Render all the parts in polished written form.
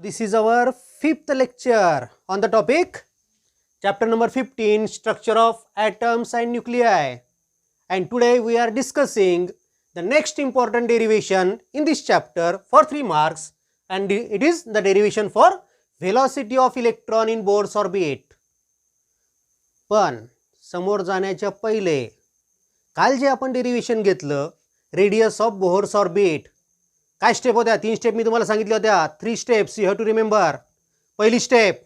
This is our fifth lecture on the topic chapter number 15, structure of atoms and nuclei, and today we are discussing the next important derivation in this chapter for 3 marks, and it is the derivation for velocity of electron in Bohr's orbit. पण समोर जाण्याच्या पहिले काल जे आपण derivation घेतलं radius of Bohr's orbit, काय step होत्या? 3 स्टेप मी तुम्हाला सांगितल्या होत्या. 3 steps you have to remember. पहिली step,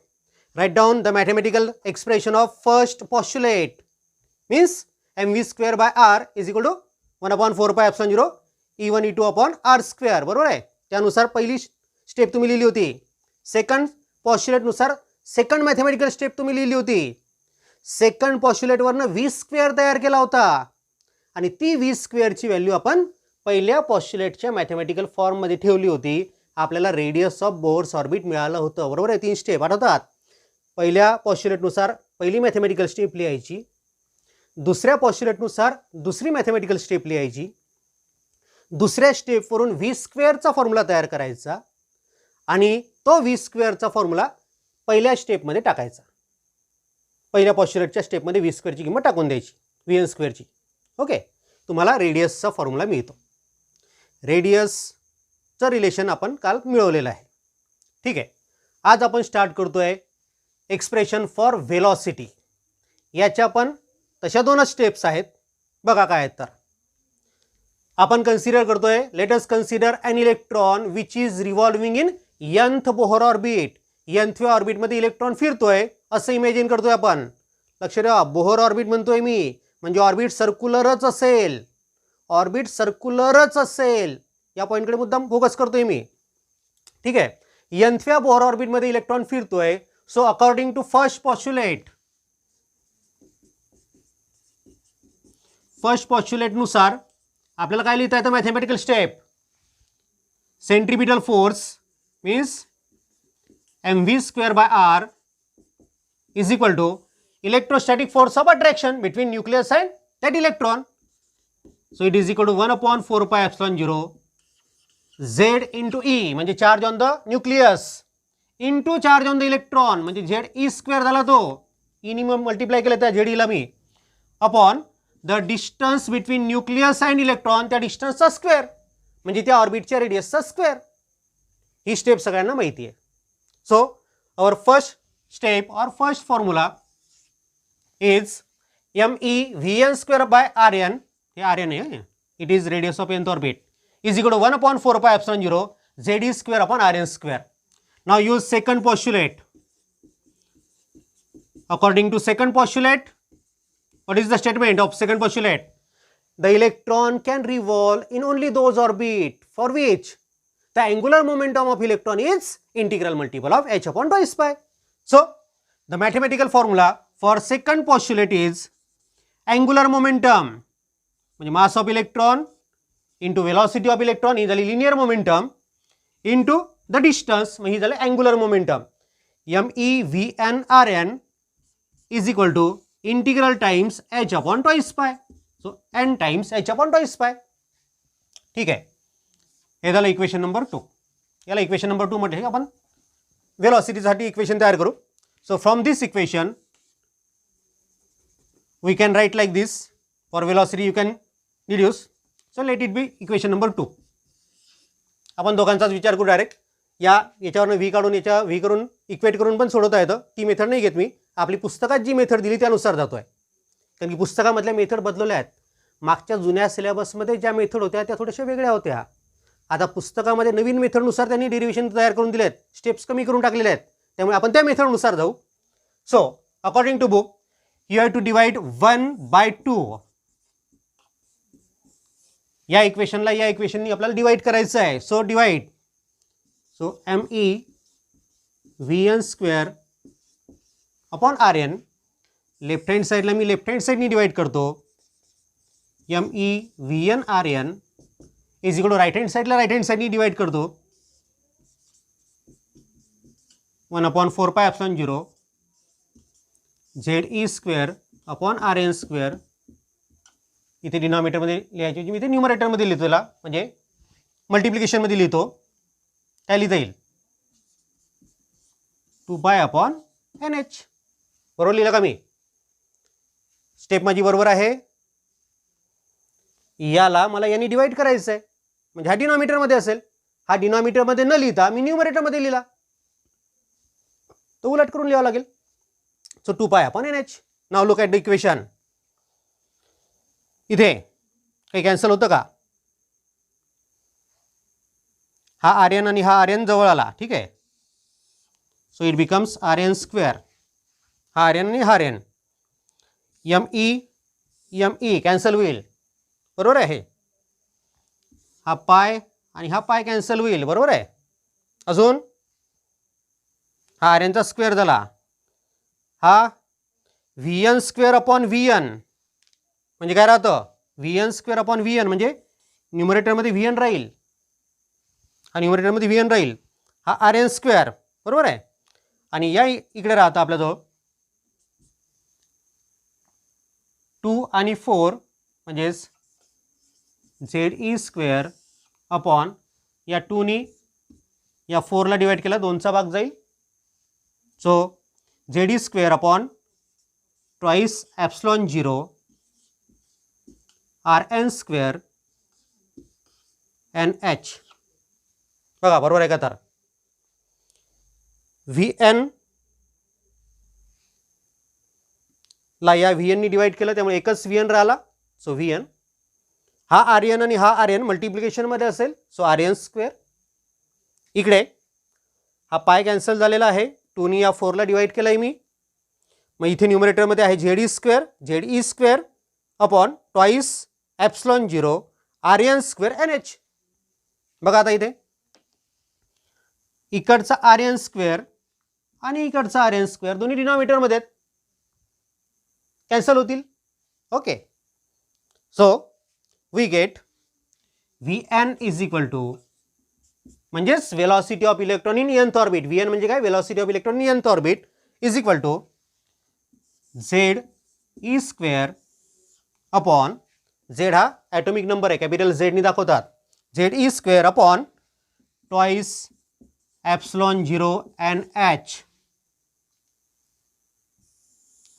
right down the mathematical expression of first postulate means mv² by r is equal to 1/4πε0 e1 e2 upon r². बरोबर आहे. त्यानुसार पहिली स्टेप तुम्ही लिहिली होती. सेकंड पॉस्ट्युलेटनुसार सेकंड मॅथमॅटिकल स्टेप तुम्ही लिहिली होती. सेकंड पॉस्ट्युलेटवरनं v² तयार केला होता आणि ती v² ची व्हॅल्यू आपण पहिल्या पॉस्ट्युलेटच्या मॅथमॅटिकल फॉर्ममध्ये ठेवली होती. आपल्याला रेडियस ऑफ बोहर्स ऑर्बिट मिळालं होतं. बरोबर आहे. 3 स्टेप आठवतात. पहिल्या पॉस्ट्युलेटनुसार पहिली मॅथमॅटिकल स्टेप लिहायची, दुसऱ्या पॉस्ट्युलेटनुसार दुसरी मॅथमॅटिकल स्टेप लिहायची, दुसऱ्या स्टेपवरून v² चा फॉर्म्युला तयार करायचा आणि तो v² चा फॉर्म्युला पहिल्या स्टेपमध्ये टाकायचा. पहिल्या पॉस्ट्युलेटच्या स्टेपमध्ये v² ची किंमत टाकून द्यायची, vn² ची. ओके, तुम्हाला रेडियसचा फॉर्म्युला मिळतो. रेडियसचं रिलेशन आपण काल मिळवलेलं आहे. ठीक आहे. आज आपण स्टार्ट करतोय एक्सप्रेशन फॉर व्हेलॉसिटी. याच्या पण तशा 2च स्टेप्स आहेत. बघा काय आहेत तर. आपण कन्सिडर करतोय, let us consider an electron which is revolving in nth Bohr orbit. nthव्या ऑर्बिटमध्ये इलेक्ट्रॉन फिरतोय असं इमॅजिन करतोय आपण. लक्ष द्या, बोहर ऑर्बिट म्हणतोय मी, म्हणजे ऑर्बिट सर्क्युलरच असेल. ऑर्बिट सर्क्युलरच असेल या पॉईंटकडे मुद्दाम फोकस करतोय मी. ठीक आहे. nthव्या बोहर ऑर्बिटमध्ये इलेक्ट्रॉन फिरतोय. सो अकॉर्डिंग टू फर्स्ट पॉस्ट्युलेटनुसार आपल्याला काय लिहिता येतं? Mathematical step, centripetal force means mv² by r is equal to electrostatic force of attraction between nucleus and that electron. So it is equal to 1/4πε0 z into e म्हणजे charge on the nucleus into charge on the electron म्हणजे ze² झाला तो. E नी multiply केलं त्या z ला मी upon the distance between nucleus and electron, त्या डिस्टन्सचा स्क्वेअर म्हणजे त्या ऑर्बिटच्या रेडियसचा स्क्वेअर. ही स्टेप सगळ्यांना माहिती आहे. सो आवर फर्स्ट स्टेप और first formula is me(vn² by rn), ये rn है, it is radius of nth orbit, is equal to 1/4πε0 ze² upon rn². Now use second postulate. According to second postulate, what is the statement of second postulate? The electron can revolve in only those orbit for which the angular momentum of electron is integral multiple of h upon 2 pi. So the mathematical formula for second postulate is angular momentum म्हणजे mass of electron into velocity of electron ही झाली linear momentum into the distance म्हणजे ही झाली angular momentum. me(v(n)rn is equal to integral times h upon 2 pi. So n times h upon 2 pi. ठीक आहे. हे झालं equation number 2. याला equation number 2 मध्ये आपण वेलोसिटीसाठी इक्वेशन तयार करू. So from this equation we can write like this. For velocity you can deduce. So let it be equation number 2. आपण दोघांचाच विचार करू डायरेक्ट. याच्यावरनं v काढून याच्या v करून इक्वेट करून पण सोडवता येतं. ती मेथड नाही घेत मी. आपली पुस्तकात जी मेथड दिली त्यानुसार जातोय. कारण की पुस्तकामधल्या मेथड बदलल्या आहेत. मागच्या जुन्या सिलेबसमध्ये ज्या मेथड होत्या त्या थोड्याशा वेगळ्या होत्या. आता पुस्तकामध्ये नवीन मेथडनुसार त्यांनी डेरिव्हेशन तयार करून दिलेत. स्टेप्स कमी करून टाकलेले आहेत. त्यामुळे आपण त्या मेथडनुसार जाऊ. So according to book you have to divide 1/2. या इक्वेशनला या इक्वेशननी आपल्याला डिवाइड करायचं आहे. So divide. So me(vn² upon rn), left hand साईडला मी लेफ्ट हँड साईडनी डिवाइड करतो. me(vn)rn is equal to right hand साईडला राईट हँड साईडनी डिवाइड करतो. 1/4πε0 ze² upon rn². इथे डिनॉमिनेटरमध्ये लिहायची, मी इथे न्यूमरेटरमध्ये लिहितो, म्हणजे मल्टिप्लिकेशनमध्ये लिहितो. काय लिहिता येईल? 2 पाय अपॉन NH. बरोबर लिहिलं का मी? स्टेप माझी बरोबर आहे. याला मला याने डिवाइड करायचं आहे, म्हणजे हा डिनॉमिनेटरमध्ये असेल. हा डिनॉमिनेटरमध्ये न लिहिता मी न्यूमरेटरमध्ये लिहिला, तो उलट करून लिहावा लागेल. So 2 pi upon NH. Now look at the equation. इथे काही कॅन्सल होतं का? हा RN आणि हा RN जवळ आला, ठीक आहे. So it becomes RN square. हा RN आणि हा RN. ME कॅन्सल होईल, बरोबर आहे. हा पाय आणि हा पाय कॅन्सल होईल, बरोबर आहे. अजून हा RNचा स्क्वेअर झाला. हा VN स्क्वेअर अपॉन VN म्हणजे काय राहतं? VN स्क्वेअर अपॉन VN म्हणजे न्यूमरेटरमध्ये VN राहील, हा न्यूमरेटरमध्ये VN राहील. हा RN स्क्वेअर, बरोबर आहे. आणि या इकडे राहतं आपल्याजवळ 2 आणि 4 म्हणजेच ZE स्क्वेअर अपॉन या 2नी या 4ला डिवाइड केला, 2चा भाग जाईल. So ZE square upon twice epsilon 0 RN square NH. बघा बरोबर आहे का? तर VN ला या VN नी डिवाइड केलं, त्यामुळे एकच VN राहिला. So VN. हा RN आणि हा RN मल्टिप्लिकेशनमध्ये असेल, सो RN स्क्वेअर. इकडे हा पाय कॅन्सल झालेला आहे, 2नी या 4ला डिवाइड केलं आहे मी. मग इथे न्यूमरेटरमध्ये आहे ZE square, ZE square upon twice epsilon 0 RN square NH. बघा आता इथे इकडचा RN स्क्वेअर आणि इकडचा RN स्क्वेअर दोन्ही डिनॉमिनेटरमध्ये आहेत, कॅन्सल होतील. Okay. So we get VN is equal to म्हणजेच velocity of electron in nth orbit. VN म्हणजे काय? Velocity of electron in nth orbit is equal to ZE square upon Z हा atomic number आहे, capital Z नी दाखवतात. ZE square upon twice epsilon 0 NH.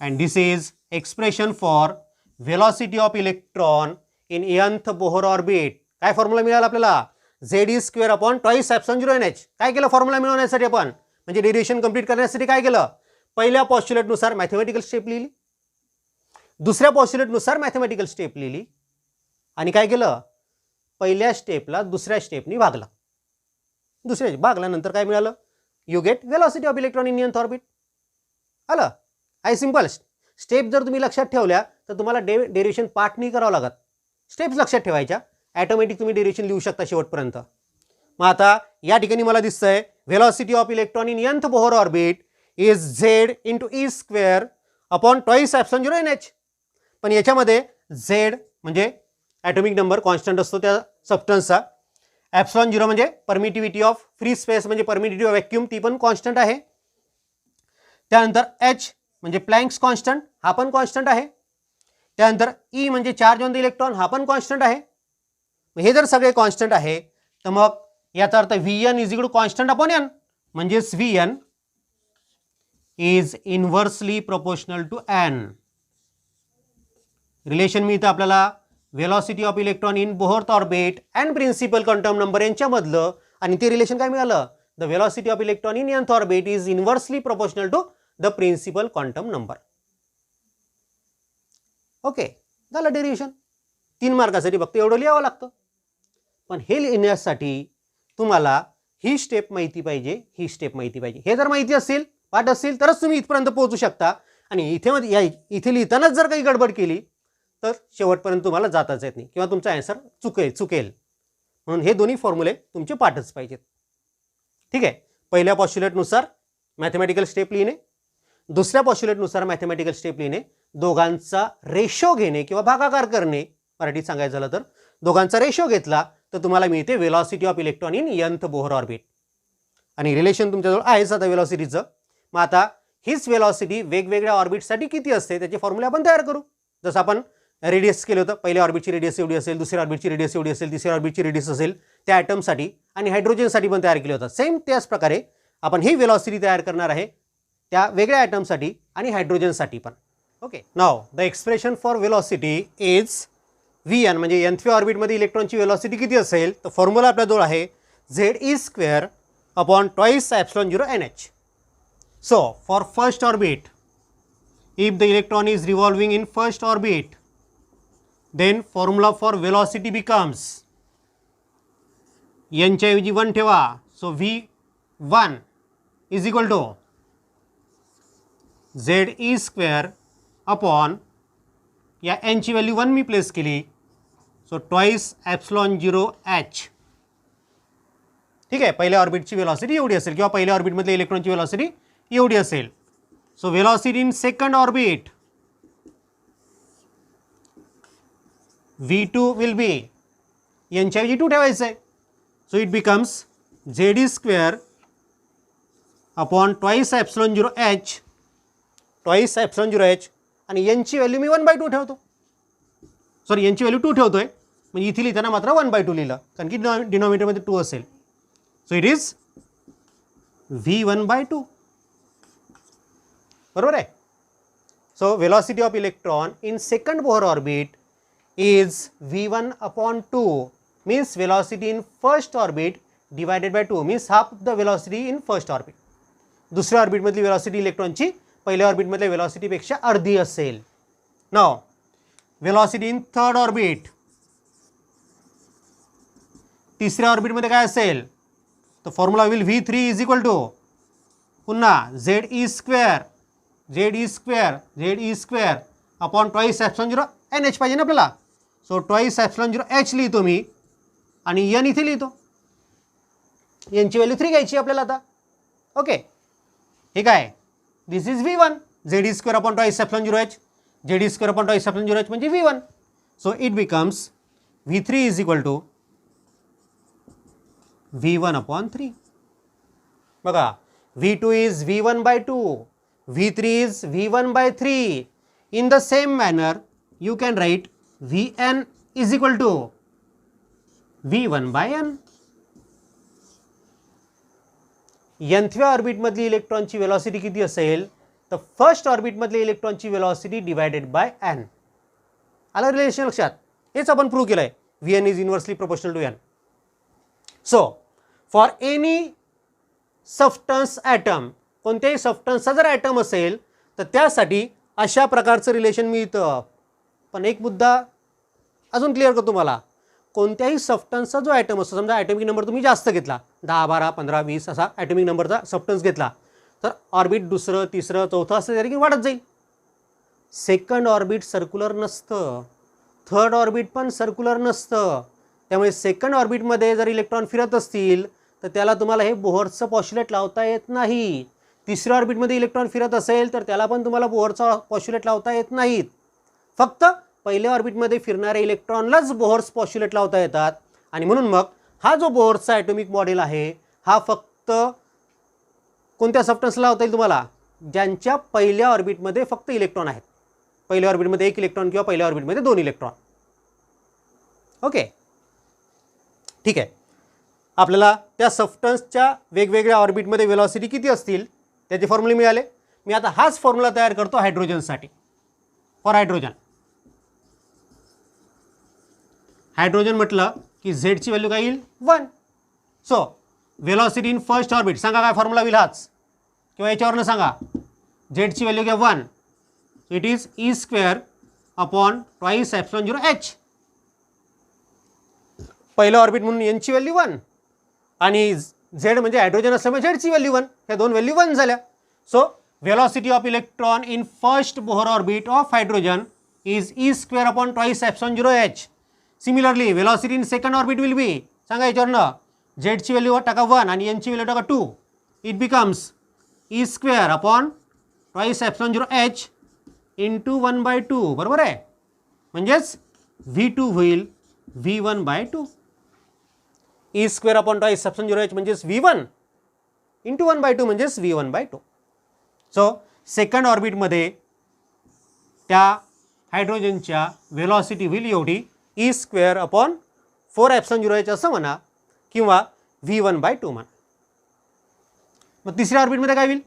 and this is expression for velocity of electron in nth Bohr orbit. काय formula मिळाला आपल्याला? ZE square upon twice epsilon 0 NH. काय केलं formula मिळवण्यासाठी आपण? म्हणजे डेरिव्हेशन कंप्लीट करण्यासाठी काय केलं? पहिल्या पॉस्ट्युलेटनुसार मॅथेमॅटिकल स्टेप लिहिली, दुसऱ्या पॉस्ट्युलेटनुसार मॅथेमॅटिकल स्टेप लिहिली, आणि काय केलं? पहिल्या स्टेपला दुसऱ्या स्टेपनी भागला. दुसऱ्या भागल्यानंतर काय मिळालं? You get velocity of electron in nth orbit. आलं? आहे सिंपल. स्टेप जर तुम्ही लक्षात ठेवल्या तर तुम्हाला डेरिव्हेशन पार्ट नाही करावं लागत, स्टेप्स लक्षात ठेवायच्या, ऑटोमॅटिक तुम्ही डेरिव्हेशन लिहू शकता शेवटपर्यंत. मग आता या ठिकाणी मला दिसतंय velocity of electron in nth Bohr orbit is Z into E square upon twice epsilon 0 NH. पण याच्यामध्ये Z म्हणजे ॲटॉमिक नंबर कॉन्स्टंट असतो त्या सबस्टन्सचा, एप्सिलॉन 0 म्हणजे परमिटिव्हिटी ऑफ फ्री स्पेस म्हणजे परमिटिव्हिटी ऑफ व्हॅक्यूम, ती पण कॉन्स्टंट आहे. त्यानंतर H म्हणजे प्लँक्स कॉन्स्टंट, हा पण कॉन्स्टंट आहे. त्यानंतर E म्हणजे चार्ज ऑन द इलेक्ट्रॉन, हा पण कॉन्स्टंट आहे. हे जर सगळे कॉन्स्टंट आहे तर मग याचा अर्थ VN is equal to constant upon N, म्हणजेच VN is inversely proportional to N. Relation मिळतं आपल्याला velocity of electron in Bohr orbit and principal quantum number यांच्यामधलं, आणि ते रिलेशन काय मिळालं? The velocity of electron in nth orbit is inversely proportional to the principal quantum number. Okay, झालं derivation. 3 मार्कासाठी फक्त एवढं लिहावं लागतं. पण हे लिहिण्यासाठी तुम्हाला ही स्टेप माहिती पाहिजे, ही स्टेप माहिती पाहिजे. हे जर माहिती असेल, पाठ असेल, तरच तुम्ही इथपर्यंत पोहोचू शकता. आणि इथे लिहितानाच जर काही गडबड केली तर शेवटपर्यंत तुम्हाला जाताच येत नाही किंवा तुमचा आन्सर चुकेल. म्हणून हे दोन्ही फॉर्म्युले तुमचे पाठच पाहिजेत. ठीक आहे. पहिल्या पॉस्ट्युलेटनुसार मॅथमॅटिकल स्टेप लिहिणे, दुसऱ्या पॉस्ट्युलेटनुसार मॅथमॅटिकल स्टेप लिहिणे, दोघांचा रेशो घेणे किंवा भागाकार करणे, मराठीत सांगायचं झालं तर दोघांचा रेशो घेतला तर तुम्हाला मिळते velocity of electron in nth Bohr orbit. आणि रिलेशन तुमच्याजवळ आहेच आता वेलॉसिटीचं. मग आता हीच वेलॉसिटी वेगवेगळ्या ऑर्बिटसाठी किती असते त्याचे फॉर्म्युले आपण तयार करू. जसं आपण रेडियस केलं होतं, पहिल्या ऑर्बिटची रेडियस एवढी असेल, दुसऱ्या ऑर्बिटची रेडियस एवढी असेल, तिसऱ्या ऑर्बिटची रेडियस असेल, त्या ॲटमसाठी आणि हायड्रोजनसाठी पण तयार केलं होतं. सेम त्याच प्रकारे आपण ही वेलॉसिटी तयार करणार आहे त्या वेगळ्या ॲटमसाठी आणि हायड्रोजनसाठी पण. Okay, now the expression for velocity is Vn, म्हणजे nth ऑर्बिटमध्ये इलेक्ट्रॉनची वेलॉसिटी किती असेल, तर फॉर्म्युला आपल्याजवळ आहे Z² upon twice epsilon 0 NH. So for first orbit, if the electron is revolving in first orbit, then formula for velocity becomes n च्या ऐवजी 1 ठेवा, so V1 is equal to Ze² upon या n ची value 1 मी place केली, so twice epsilon 0 H. ठीक आहे, पहिल्या ऑर्बिटची velocity एवढी असेल किंवा पहिल्या ऑर्बिटमधल्या इलेक्ट्रॉनची वेलॉसिटी एवढी असेल. So velocity in second orbit V2 will be n च्या ऐवजी 2 ठेवायचं आहे, so it becomes Ze² upon twice epsilon 0 H, twice epsilon 0 H, आणि n ची व्हॅल्यू मी 1/2 ठेवतो, सॉरी n ची व्हॅल्यू 2 ठेवतोय, म्हणजे इथे लिहिताना मात्र 1/2 लिहिलं कारण की डिनॉमिनेटरमध्ये 2 असेल, सो इट इज V1/2. बरोबर आहे. So velocity of electron in second Bohr orbit is V1/2, means velocity in first orbit divided by 2, means half the velocity in first orbit. दुसऱ्या ऑर्बिटमधली वेलॉसिटी इलेक्ट्रॉनची पहिल्या ऑर्बिटमधल्या वेलॉसिटीपेक्षा अर्धी असेल. Now velocity in third orbit, तिसऱ्या ऑर्बिटमध्ये काय असेल, तर formula will V3 is equal to पुन्हा Ze² upon twice epsilon 0 NH पाहिजे ना आपल्याला, सो ट्वाइस एप्सिलॉन 0 H लिहितो मी आणि n इथे लिहितो, n ची व्हॅल्यू 3 घ्यायची आपल्याला आता. ओके, ठीक आहे. This is V1, Ze² upon twice epsilon 0 H, Ze² upon twice epsilon 0 H म्हणजे V1, so it becomes V3 is equal to V1/3. बघा, V2 is V1/2, V3 is V1/3. In the same manner, you can write Vn is equal to V1/n. nthव्या ऑर्बिटमधली इलेक्ट्रॉनची velocity किती असेल, तर first ऑर्बिटमधली इलेक्ट्रॉनची velocity divided by n. आलं relation लक्षात? हेच आपण प्रूव्ह केलं आहे, Vn is inversely proportional to n. So for any substance atom, कोणत्याही सबस्टन्सचा जर ॲटम असेल तर त्यासाठी अशा प्रकारचं रिलेशन मिळतं. पण एक मुद्दा अजून क्लिअर करतो तुम्हाला, कोणत्याही सबस्टन्सचा जो ॲटम असतो, समजा ॲटॉमिक नंबर तुम्ही जास्त घेतला, 10, 12, 15, 20 असा ॲटॉमिक नंबरचा सबस्टन्स घेतला, तर ऑर्बिट दुसरं, तिसरं, चौथं असं तरी की वाढत जाईल. सेकंड ऑर्बिट सर्क्युलर नसतं, थर्ड ऑर्बिट पण सर्क्युलर नसतं. त्यामुळे सेकंड ऑर्बिटमध्ये जर इलेक्ट्रॉन फिरत असतील तर त्याला तुम्हाला हे बोहरचं पॉश्युलेट लावता येत नाही. तिसऱ्या ऑर्बिटमध्ये इलेक्ट्रॉन फिरत असेल तर त्याला पण तुम्हाला बोहरचा पॉश्युलेट लावता येत नाहीत. फक्त पहिल्या ऑर्बिटमध्ये फिरणाऱ्या इलेक्ट्रॉनलाच बोहर्स पॉश्युलेट लावता येतात. आणि म्हणून मग हा जो बोहरचा ॲटॉमिक मॉडेल आहे हा फक्त कोणत्या सबस्टन्सला लावता येईल तुम्हाला, ज्यांच्या पहिल्या ऑर्बिटमध्ये फक्त इलेक्ट्रॉन आहेत. पहिल्या ऑर्बिटमध्ये 1 इलेक्ट्रॉन किंवा पहिल्या ऑर्बिटमध्ये 2 इलेक्ट्रॉन. ओके, ठीक आहे. आपल्याला त्या सबस्टन्सच्या वेगवेगळ्या ऑर्बिटमध्ये वेलॉसिटी किती असतील त्याचे फॉर्म्युले मिळाले. मी आता हाच फॉर्म्युला तयार करतो हायड्रोजनसाठी. फॉर हायड्रोजन म्हटलं की झेडची व्हॅल्यू काय येईल 1. So velocity in first orbit सांगा काय फॉर्म्युला होईल हाच, किंवा याच्यावरनं सांगा. झेडची व्हॅल्यू घ्या 1, so it is E² upon twice epsilon 0 H. पहिलं ऑर्बिट म्हणून यांची व्हॅल्यू 1 आणि झेड म्हणजे हायड्रोजन असल्यामुळे झेडची व्हॅल्यू 1, ह्या दोन व्हॅल्यू 1 झाल्या. So velocity of electron in first Bohr orbit of hydrogen is E² upon twice epsilon 0 h. Similarly, velocity in second orbit will be, सांगा याच्यावरनं, z ची व्हॅल्यू टाका 1 आणि n ची व्हॅल्यू टाका 2. It becomes E² upon twice epsilon 0 h into 1/2. बरोबर आहे. म्हणजेच V2 होईल V1/2. E² upon twice epsilon 0 h म्हणजेच V1 into 1/2 म्हणजेच V1/2. सो सेकंड ऑर्बिटमध्ये त्या हायड्रोजनच्या वेलॉसिटी होईल एवढी E² अपॉन 4 epsilon 0 h असं म्हणा किंवा V1/2 म्हणा. मग तिसऱ्या ऑर्बिटमध्ये काय होईल?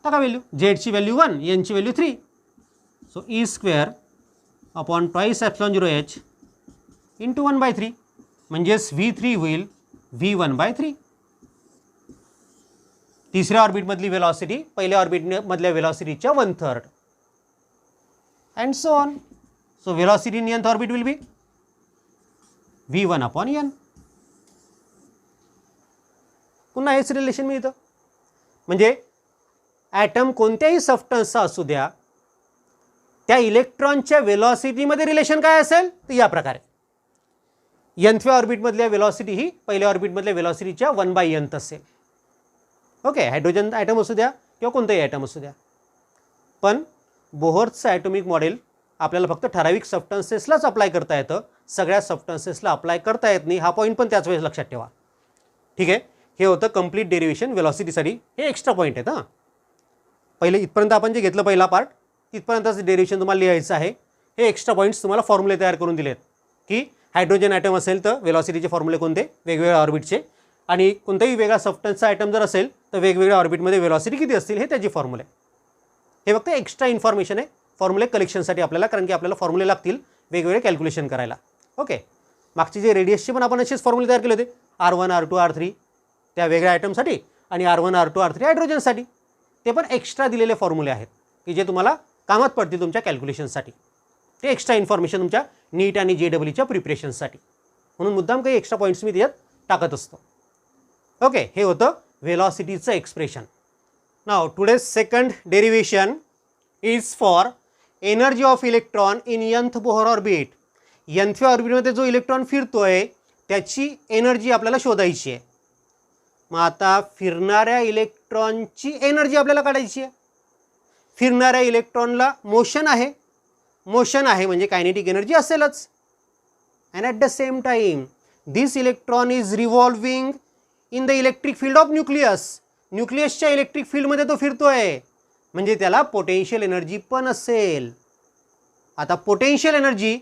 टाका व्हॅल्यू. झेडची व्हॅल्यू 1, एनची value 3. So E square upon twice epsilon 0h into 1/3 म्हणजेच V3 होईल V1/3. तिसऱ्या ऑर्बिटमधली वेलॉसिटी पहिल्या ऑर्बिटमधल्या वेलॉसिटीच्या 1/3 and so on. So velocity in nth orbit will be V1/n. पुन्हा हेच रिलेशन मिळतं. म्हणजे ॲटम कोणत्याही सबस्टन्सचा असू द्या, त्या इलेक्ट्रॉनच्या वेलॉसिटीमध्ये रिलेशन काय असेल तर या प्रकारे nthव्या ऑर्बिटमधल्या वेलॉसिटी ही पहिल्या ऑर्बिटमधल्या वेलॉसिटीच्या 1/n असेल. ओके, हायड्रोजन ॲटम असू द्या किंवा कोणताही ॲटम असू द्या. पण बोहरचं ॲटॉमिक मॉडेल आपल्याला फक्त ठराविक सबस्टन्सेसलाच अप्लाय करता येतं, सगळ्या सबस्टन्सेसला अप्लाय करता येत नाही. हा पॉईंट पण त्याच वेळेस लक्षात ठेवा. ठीक आहे, हे होतं कंप्लीट डेरिव्हेशन वेलॉसिटीसाठी. हे एक्स्ट्रा पॉईंट आहेत. हां, पहिले इथपर्यंत आपण जे घेतलं पहिला पार्ट तिथपर्यंतच डेरिव्हेशन तुम्हाला लिहायचं आहे. हे एक्स्ट्रा पॉईंट्स तुम्हाला फॉर्म्युले तयार करून दिलेत की हायड्रोजन ॲटम असेल तर वेलॉसिटीचे फॉर्म्युले कोणते वेगवेगळ्या ऑर्बिटचे, आणि कोणताही वेगळा सबस्टन्सचा ॲटम जर असेल तर वेगवेगळ्या ऑर्बिटमध्ये वेलॉसिटी किती असतील हे त्याची फॉर्म्युले. हे फक्त एक्स्ट्रा इन्फॉर्मेशन आहे फॉर्म्युले कलेक्शनसाठी आपल्याला, कारण की आपल्याला फॉर्म्युले लागतील वेगवेगळे कॅल्क्युलेशन करायला. ओके, मागचे जे रेडियसचे पण आपण असेच फॉर्म्युले तयार केले होते, R1 R2 R3 त्या वेगळ्या आयटमसाठी आणि R1 R2 R3 हायड्रोजनसाठी. ते पण एक्स्ट्रा दिलेले फॉर्म्युले आहेत की जे तुम्हाला कामात पडतील तुमच्या कॅल्क्युलेशनसाठी. ते एक्स्ट्रा इन्फॉर्मेशन तुमच्या नीट आणि JEEच्या प्रिपरेशनसाठी, म्हणून मुद्दाम काही एक्स्ट्रा पॉईंट्स मी त्याच्यात टाकत असतो. ओके, हे होतं वेलॉसिटीचं expression. Now today's second derivation is for energy of electron in nth Bohr orbit. nthव्या ऑर्बिटमध्ये जो इलेक्ट्रॉन फिरतोय त्याची एनर्जी आपल्याला शोधायची आहे. मग आता फिरणाऱ्या इलेक्ट्रॉनची एनर्जी आपल्याला काढायची आहे. फिरणाऱ्या इलेक्ट्रॉनला मोशन आहे, मोशन आहे म्हणजे कायनेटिक एनर्जी असेलच. And at the same time this electron is revolving in the electric field of nucleus. न्यूक्लियसच्या इलेक्ट्रिक फील्डमध्ये तो फिरतोय म्हणजे त्याला पोटेन्शियल एनर्जी पण असेल. आता पोटेन्शियल एनर्जी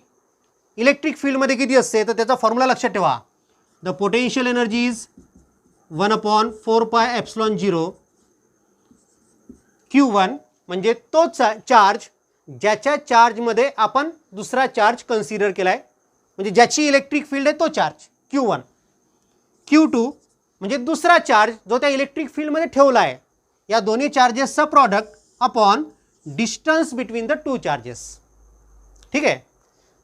इलेक्ट्रिक फील्डमध्ये किती असते तर त्याचा फॉर्म्युला लक्षात ठेवा. The potential energy is 1/4πε0 Q1 म्हणजे तो चार्ज ज्याच्या चार्जमध्ये आपण दुसरा चार्ज कन्सिडर केला आहे, म्हणजे ज्याची इलेक्ट्रिक फील्ड आहे तो चार्ज Q1. Q2 म्हणजे दुसरा चार्ज जो त्या इलेक्ट्रिक फील्डमध्ये ठेवला आहे. या दोन्ही चार्जेसचा product upon distance between the two charges. ठीक आहे,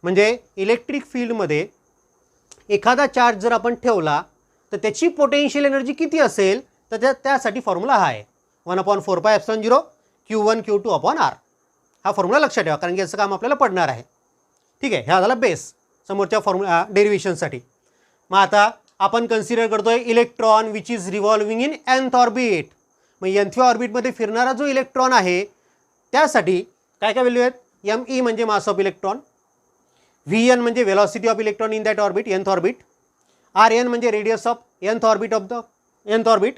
म्हणजे इलेक्ट्रिक फील्डमध्ये एखादा चार्ज जर आपण ठेवला तर त्याची पोटेन्शियल एनर्जी किती असेल तर त्यासाठी फॉर्म्युला हा आहे 1/4πε0 Q1 Q2/R. हा फॉर्म्युला लक्षात ठेवा कारण की याचं काम आपल्याला पडणार आहे. ठीक आहे, हा झाला बेस समोरच्या फॉर्म्युला डेरिव्हेशनसाठी. मग आता आपण कन्सिडर करतोय electron which is revolving in nth orbit. मग nthव्या ऑर्बिटमध्ये फिरणारा जो इलेक्ट्रॉन आहे त्यासाठी काय काय व्हॅल्यू आहेत. me म्हणजे मास ऑफ इलेक्ट्रॉन, vn म्हणजे velocity of electron in that orbit nth orbit, rn म्हणजे radius of nth orbit of the nth orbit,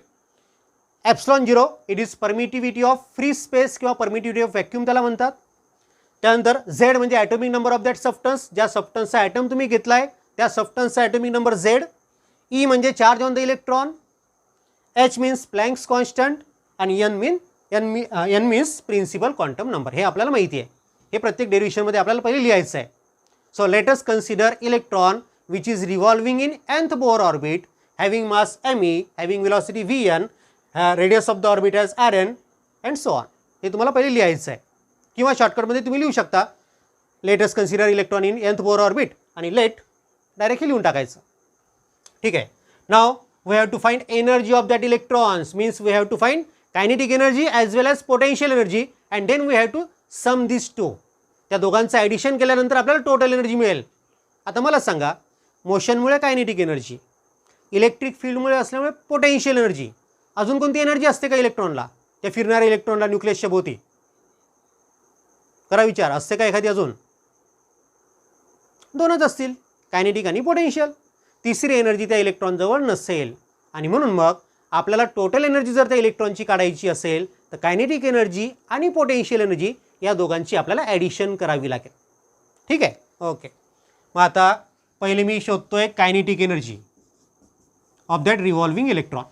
ε0 it is permittivity of free space किंवा परमिटिव्हिटी ऑफ व्हॅक्यूम त्याला म्हणतात. त्यानंतर z म्हणजे atomic number of that substance, ज्या सबस्टन्सचा atom तुम्ही घेतला आहे त्या सबस्टन्सचा ॲटॉमिक नंबर z. E म्हणजे charge on the electron, H means Planck's constant आणि N means principal quantum number. हे आपल्याला माहिती आहे, हे प्रत्येक डेरिव्हेशनमध्ये आपल्याला पहिले लिहायचं आहे. So let us consider electron which is revolving in nth Bohr orbit having mass me, having velocity vn, radius of the orbit as rn and so on. हे तुम्हाला पहिले लिहायचं आहे किंवा शॉर्टकटमध्ये तुम्ही लिहू शकता let us consider electron in nth Bohr orbit आणि लेट डायरेक्टली लिहून टाकायचं. ठीक आहे, now we have to find energy of that electrons means we have to find kinetic energy as well as potential energy and then we have to sum this two. त्या दोघांचं addition केल्यानंतर आपल्याला total energy मिळेल. आता मला सांगा, मोशनमुळे kinetic energy, electric फील्डमुळे असल्यामुळे potential energy, अजून कोणती एनर्जी असते का इलेक्ट्रॉनला, त्या फिरणाऱ्या इलेक्ट्रॉनला न्यूक्लियसच्या भोवती? करा विचार, असते का एखादी अजून? दोनच असतील, कायनेटिक आणि पोटेन्शियल. तिसरी एनर्जी त्या इलेक्ट्रॉनजवळ नसेल आणि म्हणून मग आपल्याला टोटल एनर्जी जर त्या इलेक्ट्रॉनची काढायची असेल तर कायनेटिक एनर्जी आणि पोटेन्शियल एनर्जी या दोघांची आपल्याला ॲडिशन करावी लागेल. ठीक आहे, ओके. मग आता पहिले मी शोधतोय kinetic energy. Of that revolving electron.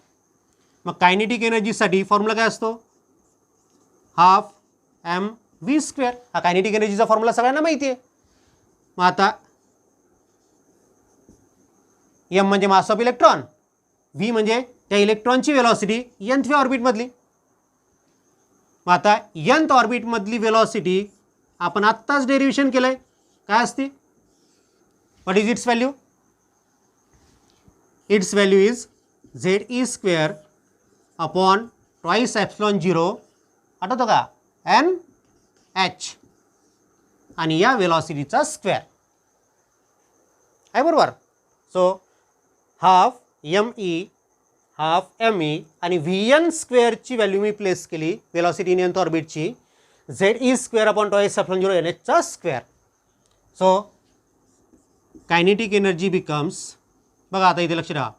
मग कायनेटिक एनर्जीसाठी फॉर्म्युला काय असतो? Half M V square. हा कायनेटिक एनर्जीचा फॉर्म्युला सगळ्यांना माहिती आहे. मग आता एम म्हणजे मास ऑफ इलेक्ट्रॉन, व्ही म्हणजे त्या इलेक्ट्रॉनची वेलॉसिटी nth ऑर्बिटमधली. मग आता nth ऑर्बिटमधली वेलॉसिटी आपण आत्ताच डेरिव्हेशन केलं आहे. काय असते? What is it's value? It's value is ZE square upon twice epsilon 0, आठवतो का? NH, आणि या वेलॉसिटीचा स्क्वेअर आहे, बरोबर. So half ME half ME आणि VN स्क्वेअरची व्हॅल्यू मी प्लेस केली वेलॉसिटी इन nth ऑर्बिटची, ZE square upon twice epsilon 0 NHचा square. So kinetic energy becomes, बघा आता इथे लक्ष द्या,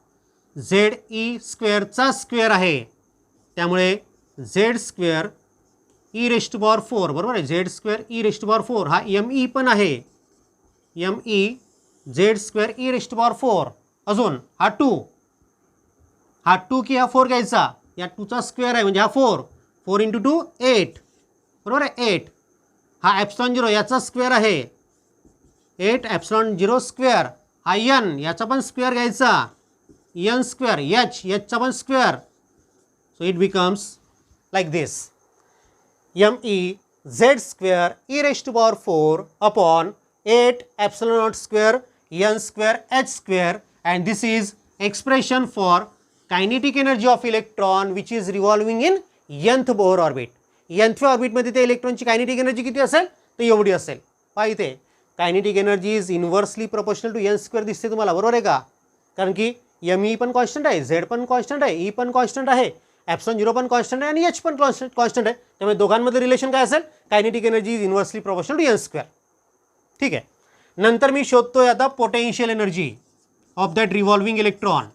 ZE स्क्वेअरचा स्क्वेअर आहे, त्यामुळे Z square e raised to power 4, बरोबर आहे. Z square e raised to power 4. हा ME पण आहे, ME Z square e raised to power 4. अजून हा 2, हा 2 की हा 4 घ्यायचा, या 2चा स्क्वेअर आहे म्हणजे हा 4, 4 इंटू 2 8, बरोबर आहे 8. हा एप्सिलॉन 0 याचा स्क्वेअर आहे, 8 एप्सिलॉन 0 स्क्वेअर. हा n याचा पण स्क्वेअर घ्यायचा, n स्क्वेअर, hचा पण square. So it becomes like this, ME Z square e raised to power 4 upon 8 epsilon not square n square h square, and this is expression for kinetic energy of electron which is revolving in nth Bohr orbit. nth ऑर्बिटमध्ये त्या इलेक्ट्रॉनची kinetic energy किती असेल? तर एवढी असेल. पहा इथे kinetic energy is inversely proportional to n square दिसते तुम्हाला, बरोबर आहे का? कारण की ME पण कॉन्स्टंट आहे, Z पण कॉन्स्टंट आहे, E पण कॉन्स्टंट आहे, एप्सिलॉन 0 पण कॉन्स्टंट आहे, आणि H पण कॉन्स्टंट आहे. त्यामुळे दोघांमध्ये रिलेशन काय असेल? Kinetic energy is inversely proportional to n square. ठीक आहे. नंतर मी शोधतोय आता potential energy of that revolving electron.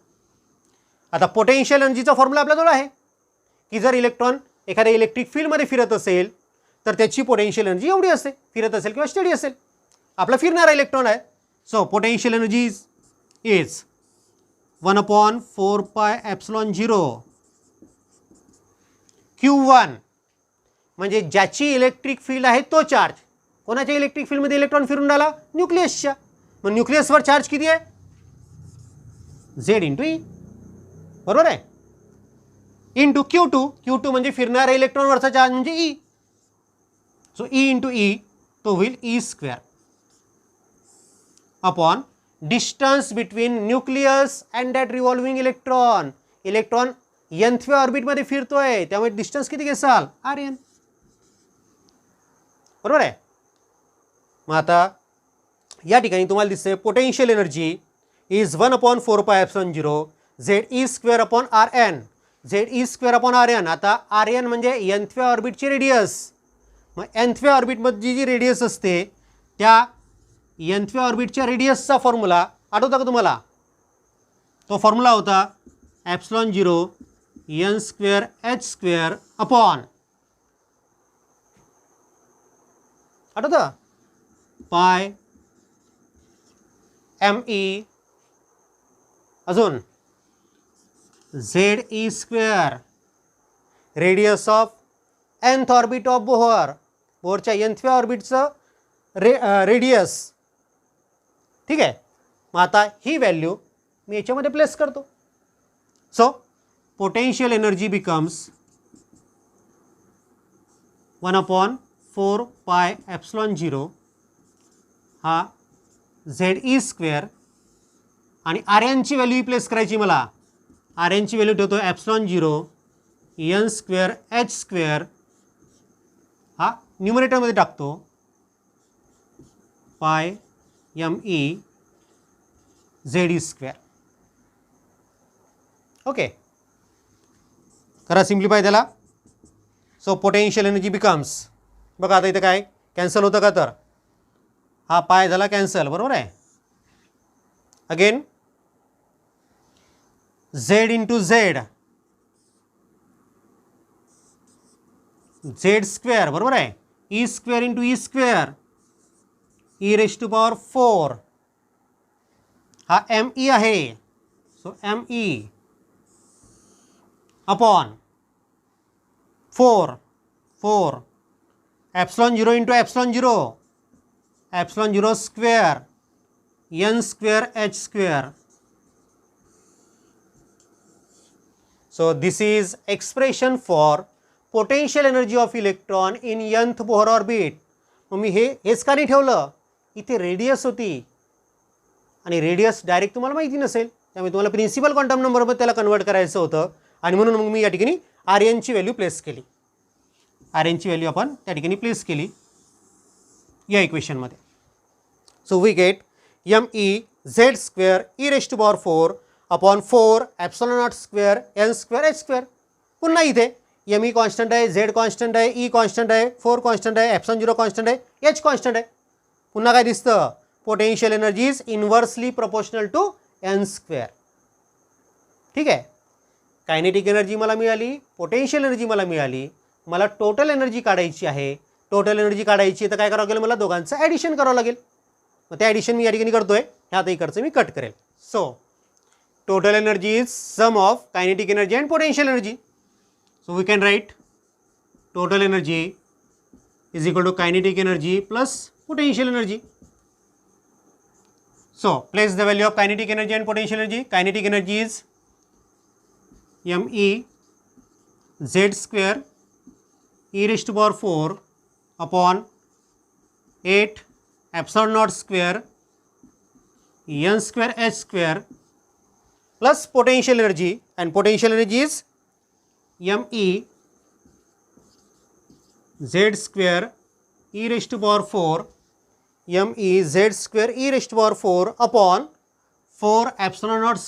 आता पोटेन्शियल एनर्जीचा फॉर्म्युला आपल्याजवळ आहे की जर इलेक्ट्रॉन एखाद्या इलेक्ट्रिक फील्डमध्ये फिरत असेल तर त्याची पोटेन्शियल एनर्जी एवढी असते, फिरत असेल किंवा स्टडी असेल. आपला फिरणारा इलेक्ट्रॉन आहे. So potential energy is 1/4 pi epsilon 0 Q1, म्हणजे ज्याची इलेक्ट्रिक फील्ड आहे तो चार्ज. कोणाच्या इलेक्ट्रिक फील्डमध्ये इलेक्ट्रॉन फिरून राहिला? न्यूक्लियसच्या. मग न्यूक्लियसवर चार्ज किती आहे? Z इंटू E, बरोबर आहे. इंटू Q2 म्हणजे फिरणाऱ्या इलेक्ट्रॉनवरचा चार्ज म्हणजे E. So E into E तो होईल E square upon distance between nucleus and that revolving electron. Electron nth ऑर्बिटमध्ये फिरतोय, त्यामुळे डिस्टन्स किती घेसाल? RN, बरोबर आहे. मग आता या ठिकाणी तुम्हाला दिसते potential energy is 1/4 pi epsilon 0 ZE square upon RN. ZE square upon RN. आता RN म्हणजे nth ऑर्बिटची रेडियस. मग nth ऑर्बिटमध्ये जी रेडियस असते त्या nth ऑर्बिटच्या रेडियसचा फॉर्म्युला आठवता का तुम्हाला? तो फॉर्म्युला होता epsilon 0 n square h square upon, आठवतं? पाय ME अजून ZE square, radius of nth orbit of Bohr, बोहरच्या nth ऑर्बिटचं रेडियस. ठीक आहे. मग आता ही व्हॅल्यू मी याच्यामध्ये प्लेस करतो. So potential energy becomes 1/4 pi epsilon 0 हा ZE स्क्वेअर, आणि RN ची व्हॅल्यू प्लेस करायची मला. RN ची व्हॅल्यू ठेवतो epsilon 0 n square h square, हा न्यूमरेटरमध्ये टाकतो, पाय ME ZE स्क्वेअर. ओके, करा सिम्प्लिफाय त्याला. सो पोटेन्शियल एनर्जी बिकम्स, बघा आता इथं काय कॅन्सल होतं का? तर हा पाय झाला कॅन्सल, बरोबर आहे. Again Z into Z, Z square, बरोबर आहे. E square into E square, E raised to power 4, हा ME आहे. So me upon 4 epsilon 0 into epsilon 0 square n square h square. So this is expression for potential energy of electron in nth Bohr orbit. मग मी हेच का नाही ठेवलं, इथे radius होती आणि रेडियस डायरेक्ट तुम्हाला माहिती नसेल, त्यामुळे तुम्हाला प्रिन्सिपल क्वांटम नंबरमध्ये त्याला कन्वर्ट करायचं होतं आणि म्हणून मग मी या ठिकाणी आर एनची व्हॅल्यू प्लेस केली. आर एनची व्हॅल्यू आपण त्या ठिकाणी प्लेस केली या इक्वेशनमध्ये. So we get M E Z square E raise to power 4 upon 4 epsilon naught square N square H square. पुन्हा इथे एम ई कॉन्स्टंट आहे, झेड कॉन्स्टंट आहे, ई कॉन्स्टंट आहे, 4 कॉन्स्टंट आहे, ॲप्सिलॉन 0 कॉन्स्टंट आहे, एच कॉन्स्टंट आहे. पुन्हा काय दिसतं, potential energy is inversely proportional to n square. ठीक आहे, कायनेटिक एनर्जी मला मिळाली, पोटेन्शियल एनर्जी मला मिळाली, मला टोटल एनर्जी काढायची आहे. टोटल एनर्जी काढायची तर काय करावं लागेल, मला दोघांचं ॲडिशन करावं लागेल. मग ते ॲडिशन मी या ठिकाणी करतोय, ह्या आता इकडचं मी कट करेल. So total energy is sum of kinetic energy and potential energy. So we can write total energy is equal to kinetic energy plus potential energy. So place the value of kinetic energy and potential energy. Kinetic energy is me z square e raised to power 4 upon 8 epsilon naught square n square h square plus potential energy, and potential energy is me z square e raised to power 4 me z square e raised to power 4 upon 4 epsilon naught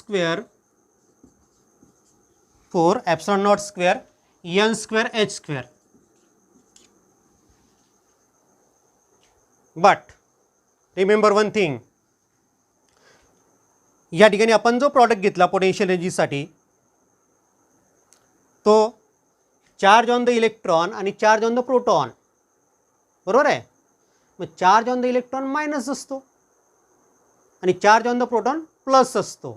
square n square h square. But remember one thing, या ठिकाणी आपण जो product घेतला potential एनर्जीसाठी तो charge on the electron आणि charge on the proton, बरोबर आहे. मग charge on the electron minus असतो आणि charge on the proton plus असतो,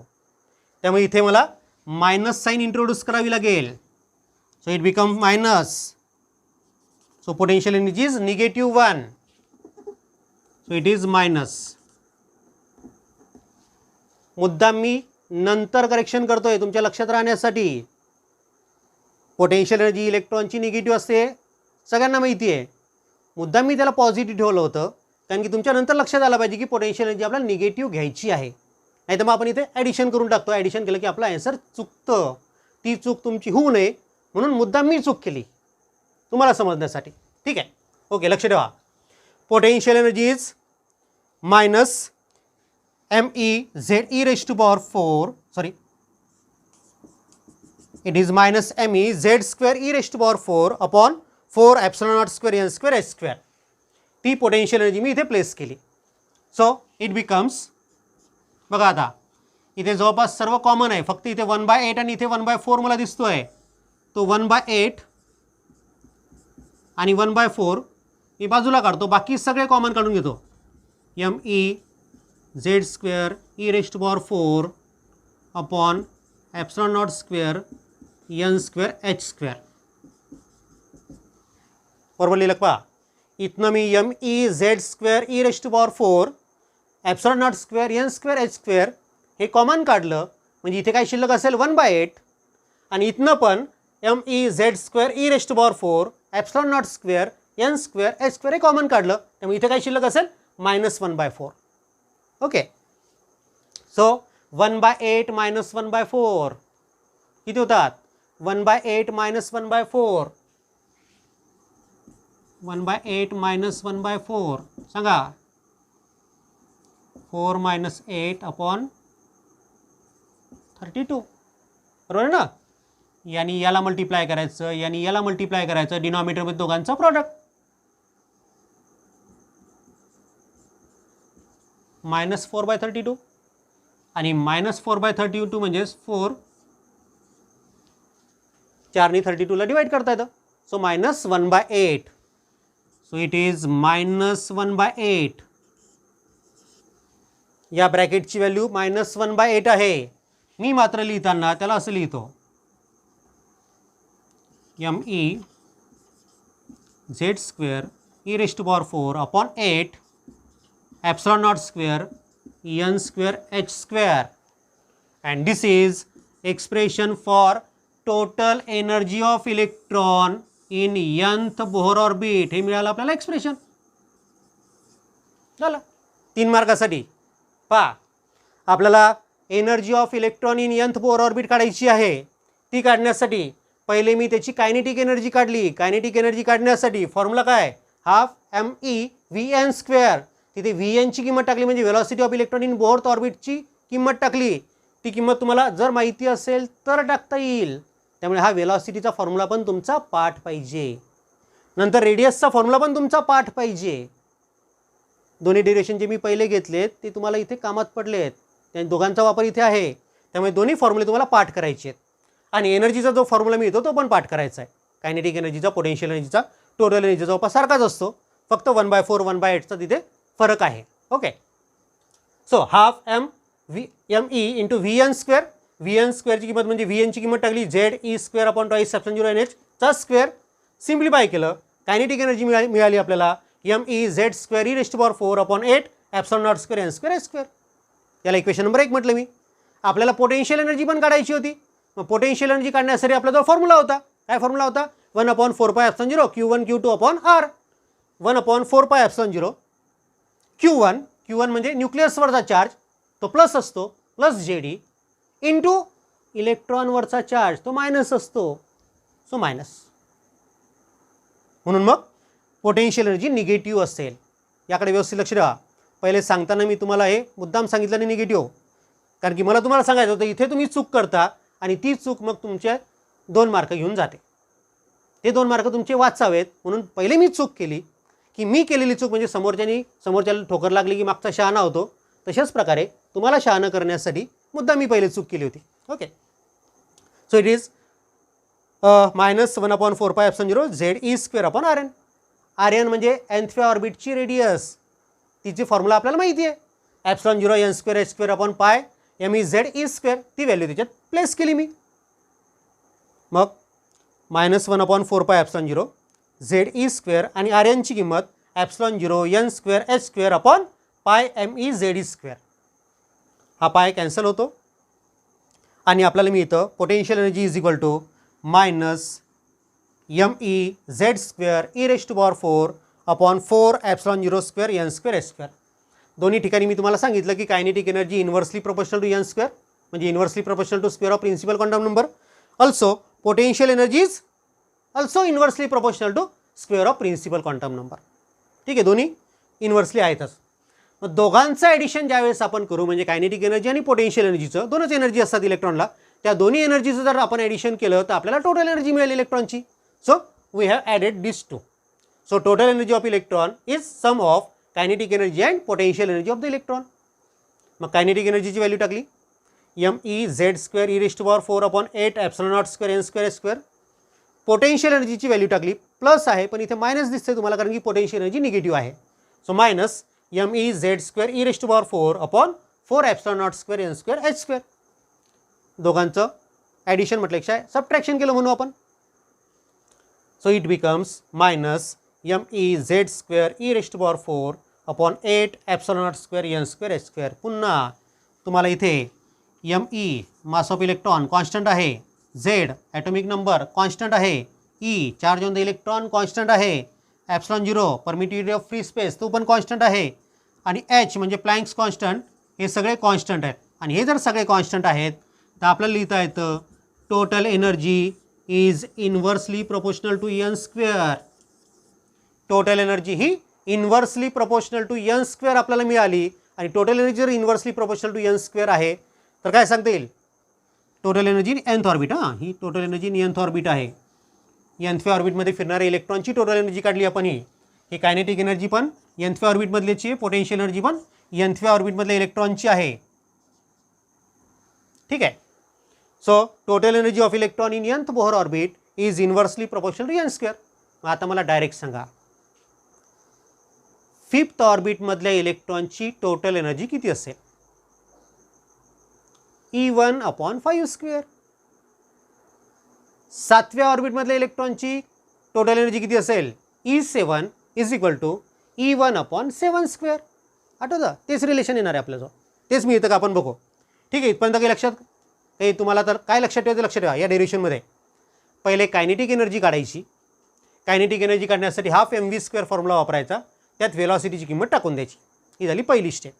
त्यामुळे इथे मला मायनस साईन इंट्रोड्यूस करावी लागेल. So it become minus. So potential energy is -1. So it is minus. मुद्दाम मी नंतर करेक्शन करतोय तुमच्या लक्षात राहण्यासाठी. पोटेन्शियल एनर्जी इलेक्ट्रॉनची निगेटिव्ह असते, सगळ्यांना माहिती आहे. मुद्दाम मी त्याला पॉझिटिव्ह ठेवलं होतं कारण की तुमच्या नंतर लक्षात आलं पाहिजे की पोटेन्शियल एनर्जी आपल्याला निगेटिव्ह घ्यायची आहे. नाही तर मग आपण इथे ॲडिशन करून टाकतो. ॲडिशन केलं की आपला आन्सर चुकतं. ती चूक तुमची होऊ नये म्हणून मुद्दाम मी चूक केली तुम्हाला समजण्यासाठी. ठीक आहे, ओके, लक्ष ठेवा. Potential energy is minus me z e raised to power 4, sorry, it is minus me z square e raised to power 4 upon 4 epsilon naught square n square h square. ती पोटेन्शियल एनर्जी मी इथे place केली. So it becomes, बघा आता इथे जवळपास सर्व common आहे, फक्त इथे 1/8 आणि इथे 1/4 मला दिसतोय. तो 1/8 आणि 1/4 मी बाजूला काढतो, बाकी सगळे कॉमन काढून घेतो. me z square e raised to power 4 upon epsilon naught square n square h square. बरोबर लिहिलं पहा. इथनं मी me z square e raised to power 4 epsilon naught square n square h square हे कॉमन काढलं म्हणजे इथे काय शिल्लक असेल 1/8 आणि इथनं पण me z square e raised to power 4 epsilon naught square n square h square हे कॉमन काढलं त्यामुळे इथे काय शिल्लक असेल -1/4. ओके, सो 1/8 minus 1/4 किती होतात? 1/8 minus 1/4, 1/8 minus 1/4 सांगा. 4 minus 8 upon 32, बरोबर ना. यानी याला मल्टिप्लाय करायचं, यानी याला मल्टिप्लाय करायचं, डिनॉमिनेटरमध्ये दोघांचा प्रॉडक्ट. -4/32 आणि -4/32 म्हणजे 4 4 32 ला डिवाइड करता येतं. सो -1/8. So it is -1/8. या ब्रॅकेटची व्हॅल्यू -1/8 आहे. मी मात्र लिहिताना त्याला असं लिहितो me z square e raised to power 4 upon 8 epsilon naught square n square h square, and this is expression for total energy of electron in nth Bohr orbit. हे मिळालं आपल्याला एक्सप्रेशन. झालं 3 मार्कासाठी. पहा आपल्याला energy of electron in nth Bohr orbit काढायची आहे. ती काढण्यासाठी पहिले मी त्याची कायनेटिक एनर्जी काढली. कायनेटिक एनर्जी काढण्यासाठी फॉर्म्युला काय, हाफ me(V_n²). तिथे Vn ची किंमत टाकली म्हणजे velocity of electron in Bohr ऑर्बिटची किंमत टाकली. ती किंमत तुम्हाला जर माहिती असेल तर टाकता येईल. त्यामुळे हा वेलोसिटीचा फॉर्म्युला पण तुमचा पाठ पाहिजे. नंतर रेडियसचा फॉर्म्युला पण तुमचा पाठ पाहिजे. दोन्ही ड्युरेशन जे मी पहिले घेतलेत ते तुम्हाला इथे कामात पडलेत. त्या दोघांचा वापर इथे आहे. त्यामुळे दोन्ही फॉर्म्युले तुम्हाला पाठ करायचे आहेत. आणि एनर्जीचा जो फॉर्म्युला मिळतो तो पण पाठ करायचा आहे. कायनेटिक एनर्जीचा, पोटेन्शियल एनर्जीचा, टोटल एनर्जीचा जवळपास सारखाच असतो. फक्त 1/4 1/8चा तिथे फरक आहे. Okay. So half me into Vn². Vn²ची किंमत म्हणजे Vn ची किंमत टाकली ZE² upon twice epsilon 0 NH चा स्क्वेअर. सिम्प्लिफाय केलं, कायनेटिक एनर्जी मिळाली आपल्याला me(z²) e raised to power 4 upon 8 epsilon naught square n² h². याला इक्वेशन नंबर 1 म्हटलं मी. आपल्याला पोटेन्शियल एनर्जी पण काढायची होती. मग पोटेन्शियल एनर्जी काढण्यासाठी आपल्याजवळ फॉर्म्युला होता. काय फॉर्म्युला होता, 1/4πε0 Q1 Q2 upon R. 1/4πε0 Q1 म्हणजे न्यूक्लियसवरचा चार्ज तो प्लस असतो, प्लस JD इंटू इलेक्ट्रॉनवरचा चार्ज तो मायनस असतो, सो मायनस. म्हणून मग पोटेन्शियल एनर्जी निगेटिव्ह असेल. याकडे व्यवस्थित लक्ष द्या. पहिले सांगताना मी तुम्हाला हे मुद्दाम सांगितलं नाही निगेटिव्ह, कारण की मला तुम्हाला सांगायचं होतं इथे तुम्ही चूक करता आणि ती चूक मग तुमचे 2 मार्क घेऊन जाते. ते 2 मार्क तुमचे वाचावेत म्हणून पहिले मी चूक केली की मी केलेली चूक म्हणजे समोरच्याला ठोकर लागली की मागचा शहाणा होतो. तशाच प्रकारे तुम्हाला शहाणा करण्यासाठी मुद्दा मी पहिले चूक केली होती. Okay. So it is -1/4πε0 ZE² upon Rn. Rn म्हणजे nthव्या ऑर्बिटची रेडियस. तिची फॉर्म्युला आपल्याला माहिती आहे, ε0 n² h² upon pi me(z)e². ती व्हॅल्यू त्याच्यात प्लेस केली मी. मग -1/4πε0 ZE² आणि Rn ची किंमत ε0 n² h² upon pi me(z)e². हा पाय कॅन्सल होतो आणि आपल्याला मिळतं potential energy is equal to -me(z²) e raised to power 4 upon 4 ε0² n² h². दोन्ही ठिकाणी मी तुम्हाला सांगितलं की kinetic energy inversely proportional to n² म्हणजे inversely proportional to square of principal quantum number. Also potential energy is also inversely proportional to square of principal quantum number. ठीक आहे, दोन्ही inversely आहेतच. मग दोघांचं ॲडिशन ज्यावेळेस आपण करू म्हणजे कायनेटिक एनर्जी आणि पोटेन्शियल एनर्जीचं, दोनच एनर्जी असतात इलेक्ट्रॉनला, त्या दोन्ही एनर्जीचं जर आपण ॲडिशन केलं तर आपल्याला टोटल एनर्जी मिळेल इलेक्ट्रॉनची. So we have added this two. So total energy of electron is sum of kinetic energy and potential energy of the electron. मग कायनेटिक एनर्जीची व्हॅल्यू टाकली me(z²) e raised to power 4 upon 8 ε0² n² h². Potential एनर्जीची value टाकली, plus आहे पण इथे minus दिसते तुम्हाला कारण की पोटेन्शियल एनर्जी निगेटिव्ह आहे. So minus me(z²) e raised to power 4 upon 4 ε0² n² h². दोघांचं ॲडिशन म्हटल्यापेक्षा सबट्रॅक्शन केलं म्हणून आपण. So it becomes -me(z²) e raised to power 4 upon 8 ε0² n² h². पुन्हा तुम्हाला इथे me mass of electron constant आहे, z ॲटॉमिक नंबर कॉन्स्टंट आहे, e charge on the electron constant आहे, ε0 परमिटिव्हिटी ऑफ फ्री स्पेस तो पण कॉन्स्टंट आहे आणि h म्हणजे प्लँक्स कॉन्स्टंट, हे सगळे कॉन्स्टंट आहेत. आणि हे जर सगळे कॉन्स्टंट आहेत तर आपल्याला लिहिता येतं total energy is inversely proportional to n². Total energy ही इन्व्हर्सली प्रोपोर्शनल टू n² आपल्याला मिळाली. आणि टोटल एनर्जी जर इन्व्हर्सली प्रोपोर्शनल टू n² आहे तर काय सांगता येईल, total energy in nth orbit. ही total energy in nth orbit आहे. nthव्या ऑर्बिटमध्ये फिरणाऱ्या इलेक्ट्रॉनची टोटल एनर्जी काढली आपण. ही कायनेटिक एनर्जी पण nthव्या ऑर्बिटमधल्याची आहे, पोटेन्शियल एनर्जी पण nthव्या ऑर्बिटमधल्या इलेक्ट्रॉनची आहे. ठीक आहे. So total energy of electron in nth Bohr orbit is inversely proportional to n². मग आता मला डायरेक्ट सांगा 5th ऑर्बिटमधल्या इलेक्ट्रॉनची टोटल एनर्जी किती असेल. E1 upon 5 square. 7व्या ऑर्बिटमधल्या इलेक्ट्रॉनची टोटल एनर्जी किती असेल? E7 is equal to E1 upon 7 square. आठवतं? तेच रिलेशन येणार आहे आपल्याजवळ. तेच मिळतं का आपण बघू. ठीक आहे, इथपर्यंत काही लक्षात, काही तुम्हाला तर काय लक्षात ठेवायचं लक्षात ठेवा. या डेरिवेशनमध्ये पहिले कायनेटिक एनर्जी काढायची. कायनेटिक एनर्जी काढण्यासाठी हाफ mv² फॉर्म्युला वापरायचा. त्यात वेलॉसिटीची किंमत टाकून द्यायची. ही झाली पहिली स्टेप,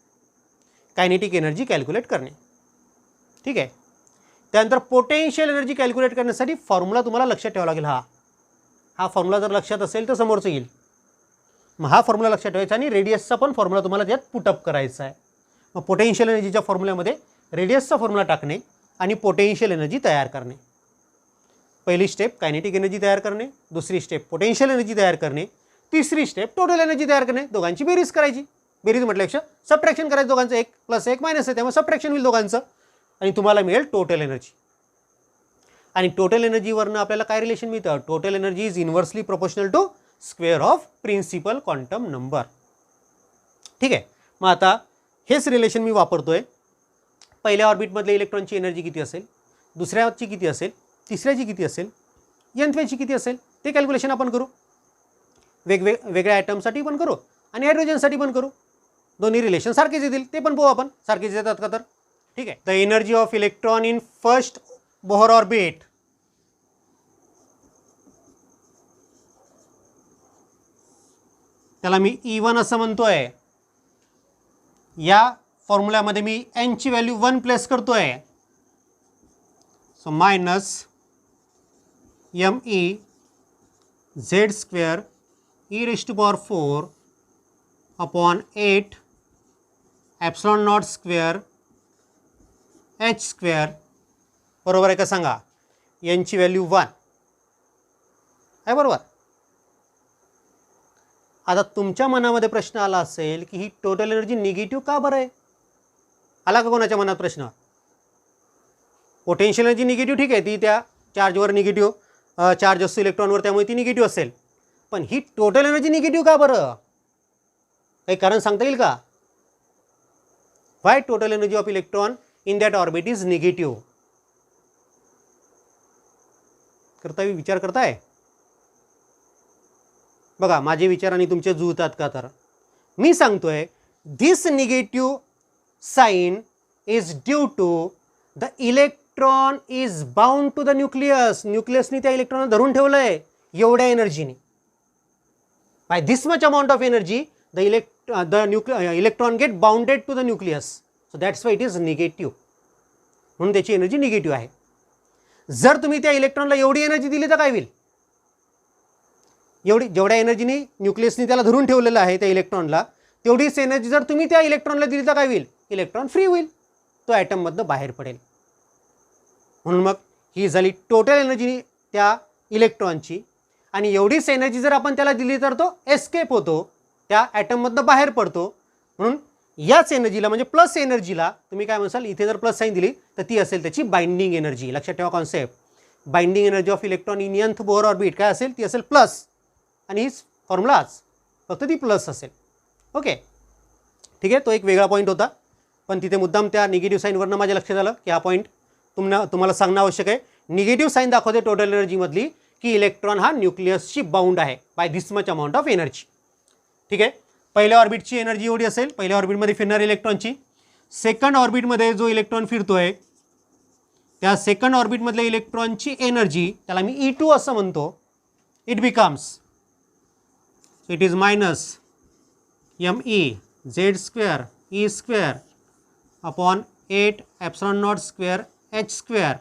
कायनेटिक एनर्जी कॅल्क्युलेट करणे. ठीक आहे. त्यानंतर पोटेन्शियल एनर्जी कॅल्क्युलेट करण्यासाठी फॉर्म्युला तुम्हाला लक्षात ठेवावा लागेल. हा फॉर्म्युला जर लक्षात असेल तर समोरचं येईल. मग हा फॉर्म्युला लक्षात ठेवायचा आणि रेडियसचा पण फॉर्म्युला तुम्हाला त्यात पुटअप करायचा आहे. मग पोटेन्शियल एनर्जीच्या फॉर्म्युल्यामध्ये रेडियसचा फॉर्म्युला टाकणे आणि पोटेन्शियल एनर्जी तयार करणे. पहिली स्टेप कायनेटिक एनर्जी तयार करणे, दुसरी स्टेप पोटेन्शियल एनर्जी तयार करणे, तिसरी स्टेप टोटल एनर्जी तयार करणे. दोघांची बेरीज करायची. बेरीज म्हटल्यापेक्षा सबट्रॅक्शन करायचं दोघांचं. 1 + 1 - आहे, त्यामुळे सबट्रॅक्शन होईल दोघांचं आणि तुम्हाला मिळेल टोटल एनर्जी. आणि टोटल एनर्जीवरनं आपल्याला काय रिलेशन मिळतं? Total energy is inversely proportional to square of principal quantum number. ठीक आहे. मग आता हेच रिलेशन मी वापरतोय. पहिल्या ऑर्बिटमधल्या इलेक्ट्रॉनची एनर्जी किती असेल, दुसऱ्याची किती असेल, तिसऱ्याची किती असेल, nthची किती असेल, ते कॅल्क्युलेशन आपण करू. वेगवेगळ्या ॲटमसाठी पण करू आणि हायड्रोजनसाठी पण करू. दोन्ही रिलेशन सारखेच येतील, ते पण पाहू आपण सारखेच येतात का तर. ठीक आहे. The energy of electron in first Bohr orbit त्याला मी E1 असं म्हणतोय. या फॉर्म्युल्यामध्ये मी n ची व्हॅल्यू 1 प्लेस करतोय. So minus me z² e⁴ upon 8 epsilon naught square h². बरोबर आहे का सांगा? n ची व्हॅल्यू 1 आहे, बरोबर. आता तुमच्या मनामध्ये प्रश्न आला असेल की ही टोटल एनर्जी निगेटिव्ह का बरं आहे? आला का कोणाच्या मनात प्रश्न? पोटेन्शियल एनर्जी निगेटिव्ह, ठीक आहे, ती त्या चार्जवर निगेटिव्ह चार्ज असतो इलेक्ट्रॉनवर, त्यामुळे ती निगेटिव्ह असेल. पण ही टोटल एनर्जी निगेटिव्ह का बरं? काही कारण सांगता येईल का? Why total energy of electron in that orbit is negative? विचार करताय? बघा, माझे विचार आणि तुमचे जुळतात का तर. मी सांगतोय this negative sign is due to the electron is bound to the nucleus. न्यूक्लियसनी त्या इलेक्ट्रॉनला धरून ठेवलंय एवढ्या एनर्जीने. By this much amount of energy the electron get bounded to the nucleus. So that's why it is negative. म्हणून त्याची energy negative आहे. जर तुम्ही त्या इलेक्ट्रॉनला एवढी एनर्जी दिली तर काय होईल? जेवढ्या एनर्जीने न्यूक्लियसनी त्याला धरून ठेवलेलं आहे त्या इलेक्ट्रॉनला, तेवढीच एनर्जी जर तुम्ही त्या इलेक्ट्रॉनला दिली तर काय होईल? इलेक्ट्रॉन फ्री होईल, तो ॲटममधनं बाहेर पडेल. म्हणून मग ही झाली टोटल एनर्जी त्या इलेक्ट्रॉनची. आणि एवढीच एनर्जी जर आपण त्याला दिली तर तो एस्केप होतो, त्या ॲटममधनं बाहेर पडतो. म्हणून याच एनर्जीला म्हणजे प्लस एनर्जीला तुम्ही काय म्हणसाल, इथे जर प्लस साईन दिली तर ती असेल त्याची बाइंडिंग एनर्जी. लक्षात ठेवा concept. Binding energy of electron in nth Bohr orbit काय असेल? ती असेल प्लस. आणि हीच फॉर्म्युलाच फक्त ती प्लस असेल. ओके, ठीक आहे. तो एक वेगळा पॉईंट होता, पण तिथे मुद्दाम त्या निगेटिव्ह साईनवरनं माझ्या लक्षात आलं की हा पॉईंट तुम्हाला सांगणं आवश्यक आहे. निगेटिव्ह साईन दाखवते टोटल एनर्जीमधली की इलेक्ट्रॉन हा न्यूक्लियसशी बाउंड आहे bye this much amount of energy. ठीक आहे. पहिल्या ऑर्बिटची एनर्जी एवढी असेल, पहिल्या ऑर्बिटमध्ये फिरणाऱ्या इलेक्ट्रॉनची. सेकंड ऑर्बिटमध्ये जो इलेक्ट्रॉन फिरतोय त्या सेकंड ऑर्बिटमधल्या इलेक्ट्रॉनची एनर्जी त्याला मी E2 असं म्हणतो. It becomes, it is minus me z² e² upon 8 epsilon naught square h²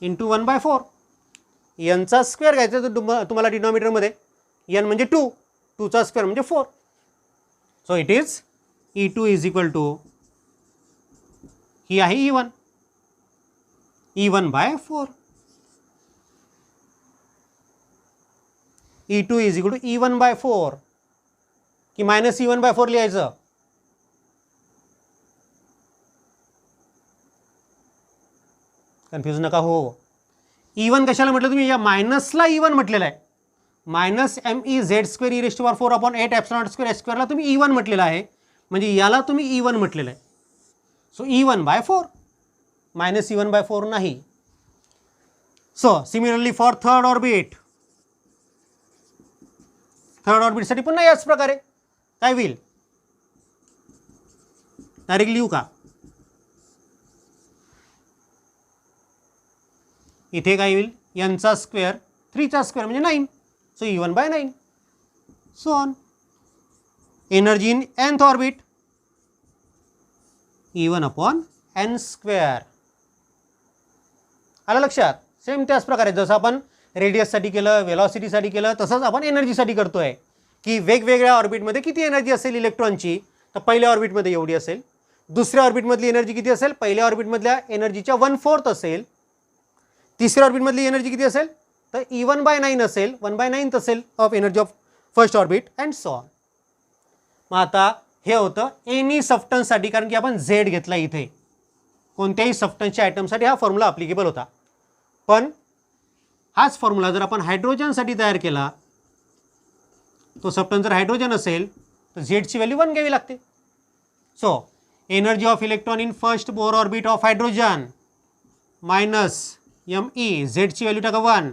into 1/4. nचा स्क्वेअर घ्यायचा तर तुम्हाला डिनॉमिनेटरमध्ये n म्हणजे 2, 2चा स्क्वेअर म्हणजे 4. So it is E2 is equal to ही आहे E1, E1/4. E2 is equal to E1/4 की minus E1/4 लिहायचं? कन्फ्यूज नका हो. E1 कशाला म्हटलं तुम्ही? या मायनसला E1 म्हटलेलं आहे. Minus me z² e⁴ upon 8 epsilon naught square h² ला तुम्ही E1 म्हटलेलं आहे, म्हणजे याला तुम्ही E1 म्हटलेलं आहे. सो E1/4 मायनस E1/4 नाही. सो सिमिलरली फॉर थर्ड ऑर्बिटसाठी पुन्हा याच प्रकारे काय होईल, डायरेक्ट लिहू का, इथे काय होईल nचा स्क्वेअर 3चा स्क्वेअर म्हणजे 9. So E1/9. So on. Energy in nth orbit E1/n². आलं लक्षात. सेम त्याच प्रकारे जसं आपण रेडियससाठी केलं, वेलॉसिटीसाठी केलं, तसंच आपण एनर्जीसाठी करतोय की वेगवेगळ्या ऑर्बिटमध्ये किती एनर्जी असेल इलेक्ट्रॉनची, तर पहिल्या ऑर्बिटमध्ये एवढी असेल. दुसऱ्या ऑर्बिटमधली एनर्जी किती असेल, पहिल्या ऑर्बिटमधल्या एनर्जीच्या 1/4 असेल. तिसऱ्या ऑर्बिटमधली एनर्जी किती असेल, तर E1/9 असेल, 1/9 असेल of energy of first orbit and so on. मग आता हे होतं एनी सबस्टन्ससाठी, कारण की आपण झेड घेतला इथे. कोणत्याही सबस्टन्सच्या आयटमसाठी हा फॉर्म्युला अप्लिकेबल होता. पण हाच फॉर्म्युला जर आपण हायड्रोजनसाठी तयार केला, तो सबस्टन्स जर हायड्रोजन असेल तर झेडची व्हॅल्यू 1 घ्यावी लागते. So energy of electron in first Bohr orbit of hydrogen minus me, झेडची व्हॅल्यू टाका 1,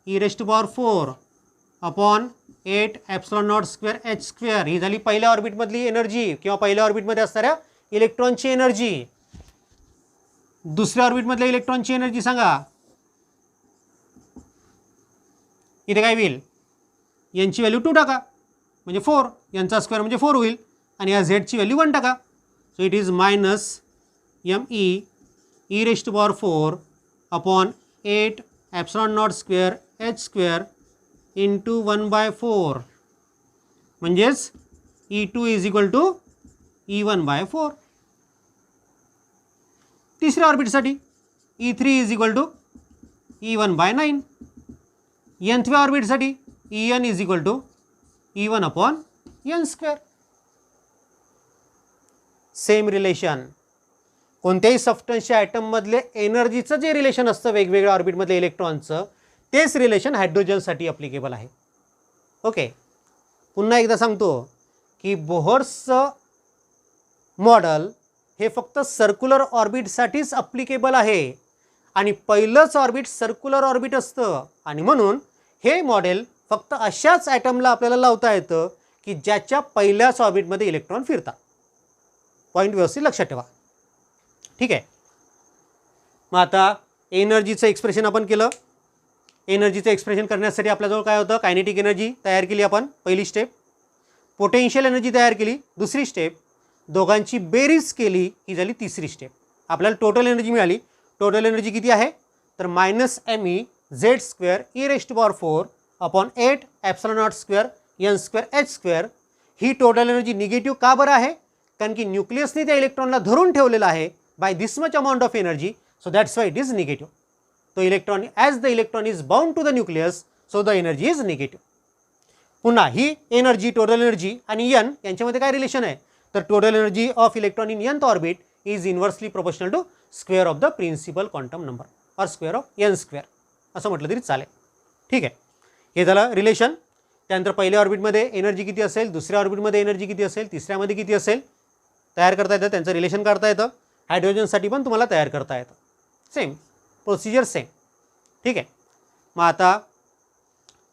e⁴ अपॉन 8 ε0² h². ही झाली पहिल्या ऑर्बिटमधली एनर्जी किंवा पहिल्या ऑर्बिटमध्ये असणाऱ्या इलेक्ट्रॉनची एनर्जी. दुसऱ्या ऑर्बिटमधल्या इलेक्ट्रॉनची एनर्जी सांगा. इथे काय होईल, यांची व्हॅल्यू 2 टाका म्हणजे 4, यांचा स्क्वेअर म्हणजे 4 होईल, आणि या झेडची व्हॅल्यू 1 टाका. So it is minus me e⁴ upon 8 ε0² h² into 1/4 म्हणजेच E2 is equal to E1/4. तिसऱ्या ऑर्बिटसाठी E3 is equal to E1/9. nthव्या ऑर्बिटसाठी En is equal to E1/n². Same relation कोणत्याही सबस्टन्सच्या ॲटममधले एनर्जीचं जे रिलेशन असतं वेगवेगळ्या ऑर्बिटमधल्या इलेक्ट्रॉनचं, तेच रिलेशन हायड्रोजनसाठी अप्लिकेबल आहे. ओके, पुन्हा एकदा सांगतो की बोहर्सचं मॉडेल हे फक्त सर्क्युलर ऑर्बिटसाठीच अप्लिकेबल आहे आणि पहिलंच ऑर्बिट सर्क्युलर ऑर्बिट असतं, आणि म्हणून हे मॉडेल फक्त अशाच ॲटमला आपल्याला लावता येतं की ज्याच्या पहिल्याच ऑर्बिटमध्ये इलेक्ट्रॉन फिरतात. पॉईंट व्यवस्थित लक्षात ठेवा. ठीक आहे. मग आता एनर्जीचं एक्सप्रेशन आपण केलं. एनर्जीचं एक्सप्रेशन करण्यासाठी आपल्याजवळ काय होतं, कायनेटिक एनर्जी तयार केली आपण, पहिली स्टेप. पोटेन्शियल एनर्जी तयार केली, दुसरी स्टेप. दोघांची बेरीज केली, ही झाली तिसरी स्टेप. आपल्याला टोटल एनर्जी मिळाली. टोटल एनर्जी किती आहे, तर -me z² e⁴ upon 8 ε0² n² h². ही टोटल एनर्जी निगेटिव्ह का बरं आहे, कारण की न्यूक्लियसने त्या इलेक्ट्रॉनला धरून ठेवलेला आहे by this much amount of energy, so that's why it is negative. तो electron as the electron is bound to the nucleus, so the energy is negative. पुन्हा ही एनर्जी, टोटल एनर्जी आणि n यांच्यामध्ये काय रिलेशन आहे, तर total energy of electron in nth orbit is inversely proportional to square of the principal quantum number or square of n², असं म्हटलं तरी चालेल. ठीक आहे, हे झालं रिलेशन. त्यानंतर पहिल्या ऑर्बिटमध्ये एनर्जी किती असेल, दुसऱ्या ऑर्बिटमध्ये एनर्जी किती असेल, तिसऱ्यामध्ये किती असेल, तयार करता येतं, त्यांचं रिलेशन काढता येतं. हायड्रोजनसाठी पण तुम्हाला तयार करता येतं. Same procedure same. ठीक आहे. मग आता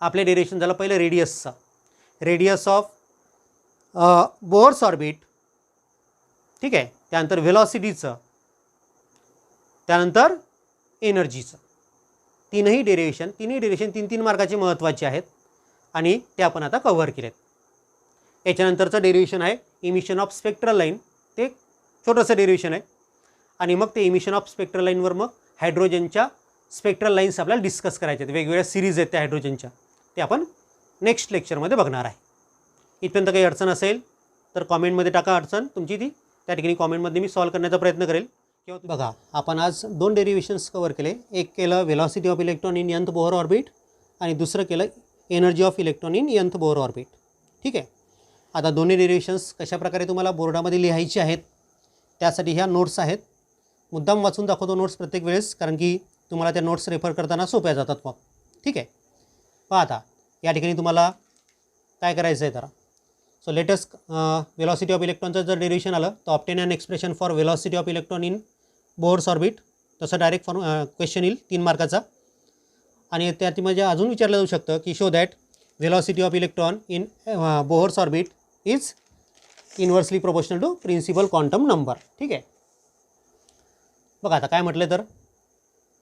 आपले डेरिवेशन झालं पहिलं रेडियसचं, रेडियस ऑफ बोहर्स ऑर्बिट. ठीक आहे. त्यानंतर व्हेलॉसिटीचं, त्यानंतर एनर्जीचं. तिन्ही डेरिवेशन 3 मार्काचे महत्त्वाचे आहेत आणि ते आपण आता कव्हर केलेत. याच्यानंतरचं डेरिवेशन आहे इमिशन ऑफ स्पेक्ट्रल लाईन. ते छोटंसं डेरिवेशन आहे आणि मग ते इमिशन ऑफ स्पेक्ट्रल लाईनवर मग हायड्रोजनच्या स्पेक्ट्रल लाईन्स आपल्याला डिस्कस करायचे आहेत. वेगवेगळ्या सिरीज आहेत त्या हायड्रोजनच्या, ते आपण नेक्स्ट लेक्चरमध्ये बघणार आहे. इथपर्यंत काही अडचण असेल तर कॉमेंटमध्ये टाका अडचण तुमची, ती त्या ठिकाणी कॉमेंटमध्ये मी सॉल्व करण्याचा प्रयत्न करेल. किंवा बघा, आपण आज 2 डेरिवेशन्स कव्हर केले. एक केलं velocity of electron in nth Bohr orbit आणि दुसरं केलं energy of electron in nth Bohr orbit. ठीक आहे. आता दोन्ही डेरिवेशन्स कशाप्रकारे तुम्हाला बोर्डामध्ये लिहायचे आहेत त्यासाठी ह्या नोट्स आहेत. मुद्दाम वाचून दाखवतो नोट्स प्रत्येक वेळेस, कारण की तुम्हाला त्या नोट्स रेफर करताना सोप्या जातात मग. ठीक आहे. पहा आता या ठिकाणी तुम्हाला काय करायचं आहे तर, सो लेटेस्ट वेलॉसिटी ऑफ इलेक्ट्रॉनचं जर डेरिव्हेशन आलं तर obtain an expression for velocity of electron in Bohr's orbit, तसं डायरेक्ट क्वेश्चन येईल 3 मार्काचा. आणि त्यामध्ये अजून विचारलं जाऊ शकतं की show that velocity of electron in Bohr's orbit is inversely proportional to principal quantum number. ठीक आहे. बघा आता काय म्हटलं तर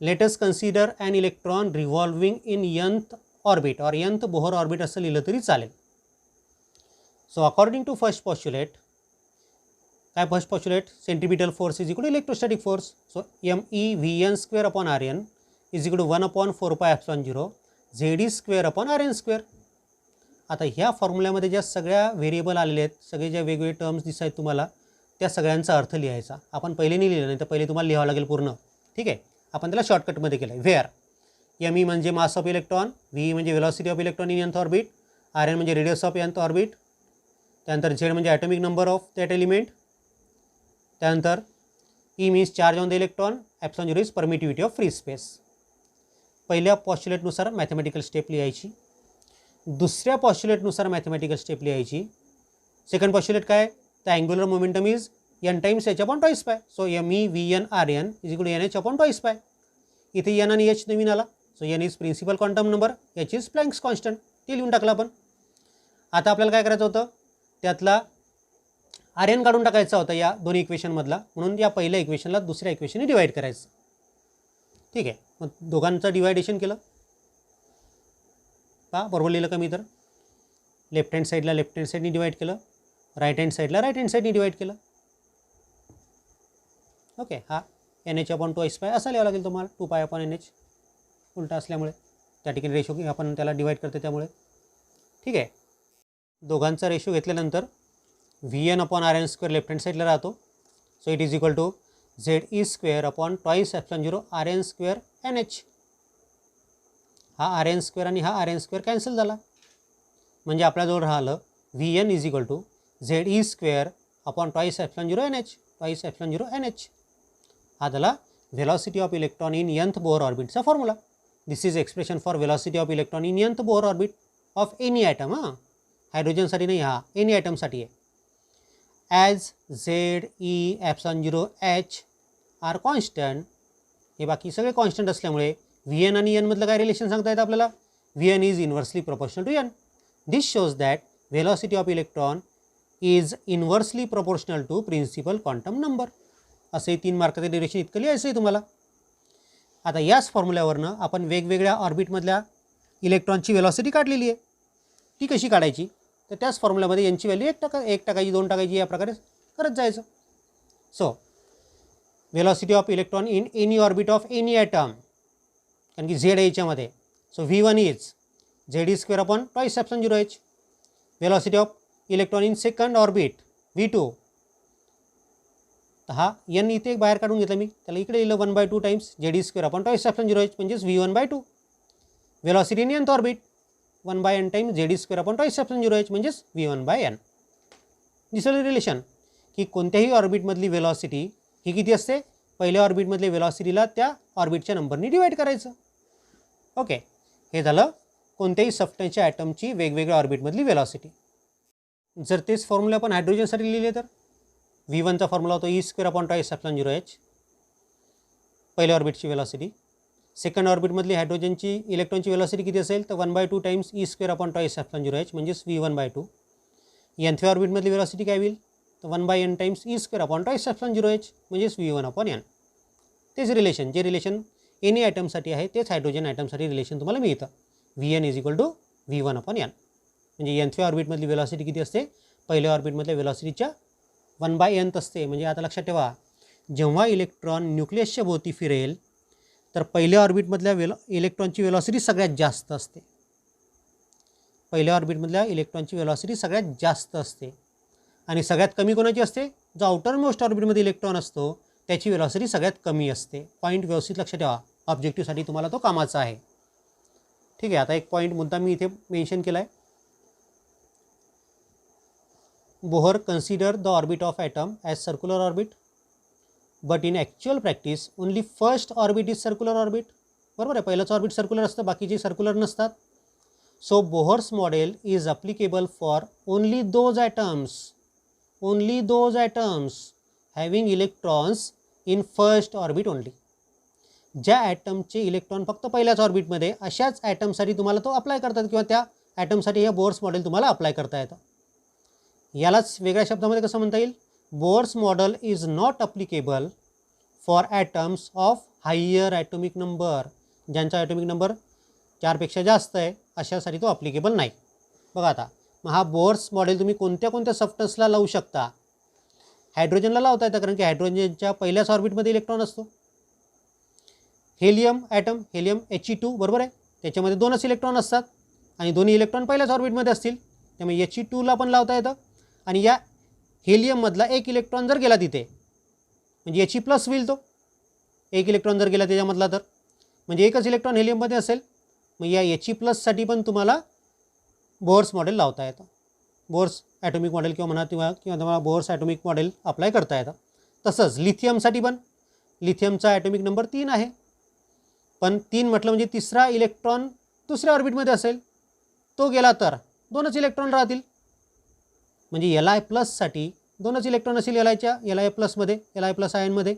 let's consider an electron revolving in nth orbit or nth Bohr orbit असं लिहिलं तरी चालेल. So according to first postulate, काय first postulate, centripetal force is equal to electrostatic force. So MeVn² upon Rn is equal to 1/4πε0 Zd² upon Rn². आता ह्या फॉर्म्युल्यामध्ये ज्या सगळ्या variable आलेले आहेत, सगळे ज्या वेगवेगळे टर्म्स दिसत आहेत तुम्हाला, त्या सगळ्यांचा अर्थ लिहायचा. आपण पहिले नाही लिहिलं, नाही तर पहिले तुम्हाला लिहावं लागेल पूर्ण. ठीक आहे. आपण त्याला शॉर्टकटमध्ये केलं आहे. वेअर Me म्हणजे मास ऑफ इलेक्ट्रॉन, V म्हणजे velocity of electron in nth orbit, Rn म्हणजे रेडियस ऑफ nth ऑर्बिट, त्यानंतर Z म्हणजे atomic number of that element, त्यानंतर E means charge on the electron, ε0 is permittivity of free space. पहिल्या पॉस्ट्युलेटनुसार mathematical step लिहायची, दुसऱ्या पॉस्ट्युलेटनुसार मॅथमॅटिकल स्टेप लिहायची. सेकंड पॉस्ट्युलेट काय, the angular momentum is n times h upon twice pi. So MeVn Rn is equal to nh upon twice pi. इथे n आणि h नवीन आला. So n is principal quantum number, h is Planck's constant. ते लिहून टाकलं आपण. आता आपल्याला काय करायचं होतं, त्यातला Rn काढून टाकायचा होता या दोन्ही इक्वेशनमधला, म्हणून या पहिल्या इक्वेशनला दुसऱ्या इक्वेशनने डिवाईड करायचं. ठीक आहे. मग दोघांचं डिवायडेशन केलं का, बरोबर लिहिलं का मी तर, लेफ्ट हँड साईडला लेफ्ट हँड साईडनी डिवाईड केलं, राईट हँड साईडला राईट हँड साईडनी डिवाईड केलं. ओके. हा NH अपॉन twice पाय असा लिहावं लागेल तुम्हाला, 2π अपॉन NH उलटा असल्यामुळे, त्या ठिकाणी रेशो आपण त्याला डिवाईड करतो त्यामुळे. ठीक आहे. दोघांचा रेशो घेतल्यानंतर Vn upon Rn² left hand साईडला राहतो. So it is equal to Ze² upon twice ε0 Rn² NH. हा Rn² आणि हा Rn² कॅन्सल झाला, म्हणजे आपल्याजवळ राहिलं Vn is equal to Ze² upon twice ε0 NH, twice ε0 NH. हा झाला velocity of electron in nth Bohr ऑर्बिटचा formula. This is expression for velocity of electron in nth Bohr orbit of any atom. हां, हायड्रोजनसाठी नाही, हा any ॲटमसाठी आहे. As ZE ε0 H are constant, हे बाकी सगळे कॉन्स्टंट असल्यामुळे Vn आणि n मधलं काय रिलेशन सांगता येतं आपल्याला, Vn is inversely proportional to n. This shows that velocity of electron is inversely proportional to principal quantum number. असे 3 मार्काचं डेरिव्हेशन इतकं लिहायचं आहे तुम्हाला. आता याच फॉर्म्युल्यावरनं आपण वेगवेगळ्या ऑर्बिटमधल्या इलेक्ट्रॉनची वेलॉसिटी काढलेली आहे. ती कशी काढायची, तर त्याच फॉर्म्युल्यामध्ये यांची व्हॅल्यू 1 टाकायची, 2 टाकायची, या प्रकारे करत जायचं. So velocity of electron in any orbit of any atom, कारण की Z याच्यामध्ये. सो V1 is Zd² upon twice ε0 H. Velocity of electron in second orbit V2, तर हा n इथे बाहेर काढून घेतला मी, त्याला इकडे लिहिलं 1/2 times Zd² upon twice ε0 H म्हणजेच V1/2. Velocity in nth orbit 1/n times Zd² upon twice ε0 H म्हणजेच V1/n. दिसलं रिलेशन की कोणत्याही ऑर्बिटमधली वेलॉसिटी ही किती असते, पहिल्या ऑर्बिटमधल्या वेलॉसिटीला त्या ऑर्बिटच्या नंबरनी डिवाईड करायचं. ओके. हे झालं कोणत्याही सबस्टन्सच्या ॲटमची वेगवेगळ्या ऑर्बिटमधली वेलॉसिटी. जर तेच फॉर्म्युला आपण हायड्रोजनसाठी लिहिले तर V1चा फॉर्म्युला होतो E² अपॉन twice ε0 H, पहिल्या ऑर्बिटची वेलॉसिटी. सेकंड ऑर्बिटमधली हायड्रोजनची इलेक्ट्रॉनची वेलॉसिटी किती असेल, तर 1/2 times E² upon twice ε0 H म्हणजेच V1/2. nth ऑर्बिटमधली वेलॉसिटी काय होईल, तर 1/n times E² upon twice ε0 H म्हणजेच V1 अपॉन n. तेच रिलेशन, जे रिलेशन एनी ॲटमसाठी आहे तेच हायड्रोजन ॲटमसाठी रिलेशन तुम्हाला मिळतं. Vn is equal to V1 upon n. म्हणजे nthव्या ऑर्बिटमधली वेलॉसिटी किती असते, पहिल्या ऑर्बिटमधल्या वेलॉसिटीच्या 1/n असते. म्हणजे आता लक्षात ठेवा, जेव्हा इलेक्ट्रॉन न्यूक्लियसच्या भोवती फिरेल तर पहिल्या ऑर्बिटमधल्या इलेक्ट्रॉनची वेलॉसिटी सगळ्यात जास्त असते. पहिल्या ऑर्बिटमधल्या इलेक्ट्रॉनची वेलॉसिटी सगळ्यात जास्त असते आणि सगळ्यात कमी कोणाची असते, जो आउटर मोस्ट ऑर्बिटमध्ये इलेक्ट्रॉन असतो त्याची वेलॉसिटी सगळ्यात कमी असते. पॉईंट व्यवस्थित लक्षात ठेवा, ऑब्जेक्टिव्हसाठी तुम्हाला तो कामाचा आहे. ठीक आहे. आता एक पॉईंट मुद्दा मी इथे मेन्शन केला आहे. Bohr consider the orbit of atom as circular orbit, but in actual practice only first orbit is circular orbit. बरोबर आहे, पहिलंच ऑर्बिट सर्क्युलर असतं, बाकीचे सर्क्युलर नसतात. So Bohr's model is applicable for only those atoms having electrons in first orbit only. ज्या ॲटमचे electron फक्त पहिल्याच ऑर्बिटमध्ये, अशाच ॲटमसाठी तुम्हाला तो अप्लाय करतात किंवा त्या ॲटमसाठी हे बोर्स मॉडेल तुम्हाला अप्लाय करता येतं. यालाच वेगळ्या शब्दामध्ये कसं म्हणता येईल, Bohr's model is not applicable for atoms of higher atomic number. ज्यांचा ॲटॉमिक नंबर 4पेक्षा जास्त आहे अशासाठी तो अप्लिकेबल नाही. बघा आता मग हा बोर्स मॉडेल तुम्ही कोणत्या कोणत्या सबस्टन्सला लावू शकता. हायड्रोजनला लावता येतं, कारण की हायड्रोजनच्या पहिल्याच ऑर्बिटमध्ये इलेक्ट्रॉन असतो. हेलियम ॲटम, हेलियम He2 बरोबर आहे, त्याच्यामध्ये 2च इलेक्ट्रॉन असतात आणि दोन्ही इलेक्ट्रॉन पहिल्याच ऑर्बिटमध्ये असतील, त्यामुळे He2ला पण लावता येतं. आणि या हेलियममधला एक इलेक्ट्रॉन जर गेला तिथे म्हणजे He+ होईल, तो एक इलेक्ट्रॉन जर गेला त्याच्यामधला तर म्हणजे एकच इलेक्ट्रॉन हेलियममध्ये असेल. मग या He+साठी पण तुम्हाला बोर्स मॉडेल लावता येतं. बोर्स ॲटॉमिक मॉडेल किंवा म्हणा किंवा तुम्हाला बोर्स ॲटॉमिक मॉडेल अप्लाय करता येतं. तसंच लिथियमसाठी पण, लिथियमचा ॲटॉमिक नंबर 3 आहे, पण 3 म्हटलं म्हणजे तिसरा इलेक्ट्रॉन दुसऱ्या ऑर्बिटमध्ये असेल, तो गेला तर 2च इलेक्ट्रॉन राहतील. म्हणजे Li+साठी 2च इलेक्ट्रॉन असेल Liच्या Li+मध्ये, Li+ आयनमध्ये,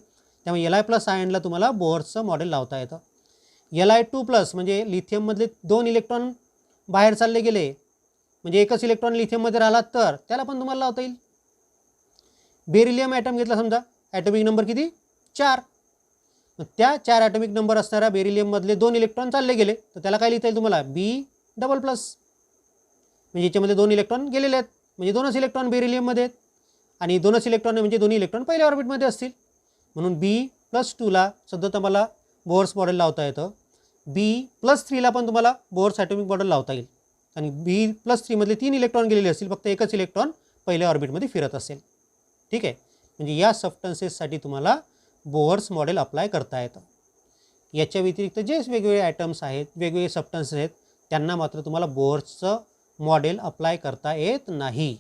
त्यामुळे Li+ आयनला तुम्हाला बोर्सचं मॉडेल लावता येतं. Li2+ म्हणजे लिथियममधले 2 इलेक्ट्रॉन बाहेर चालले गेले म्हणजे एकच इलेक्ट्रॉन लिथियममध्ये राहिला तर त्याला पण तुम्हाला लावता येईल. बेरिलियम ॲटम घेतला समजा, ॲटॉमिक नंबर किती 4, मग त्या 4 ॲटॉमिक नंबर असणाऱ्या बेरिलियममधले 2 इलेक्ट्रॉन चालले गेले तर त्याला काय लिहिता येईल तुम्हाला B++, म्हणजे याच्यामध्ये 2 इलेक्ट्रॉन गेलेले आहेत म्हणजे 2च इलेक्ट्रॉन बेरिलियममध्ये आहेत आणि 2च इलेक्ट्रॉन म्हणजे दोन्ही इलेक्ट्रॉन पहिल्या ऑर्बिटमध्ये असतील, म्हणून B+2ला सुद्धा तुम्हाला बोर्स मॉडेल लावता येतं. B+3ला पण तुम्हाला बोर्स ॲटॉमिक मॉडेल लावता येईल आणि B+3मधले 3 इलेक्ट्रॉन गेलेले असतील, फक्त एकच इलेक्ट्रॉन पहिल्या ऑर्बिटमध्ये फिरत असेल. ठीक आहे, म्हणजे या सबस्टन्सेससाठी तुम्हाला बोर्स मॉडेल अप्लाय करता येतं. याच्या व्यतिरिक्त जे वेगवेगळे ॲटम्स आहेत, वेगवेगळे सबस्टन्सेस आहेत, त्यांना मात्र तुम्हाला बोर्सचं मॉडेल अप्लाय करता येत नाही.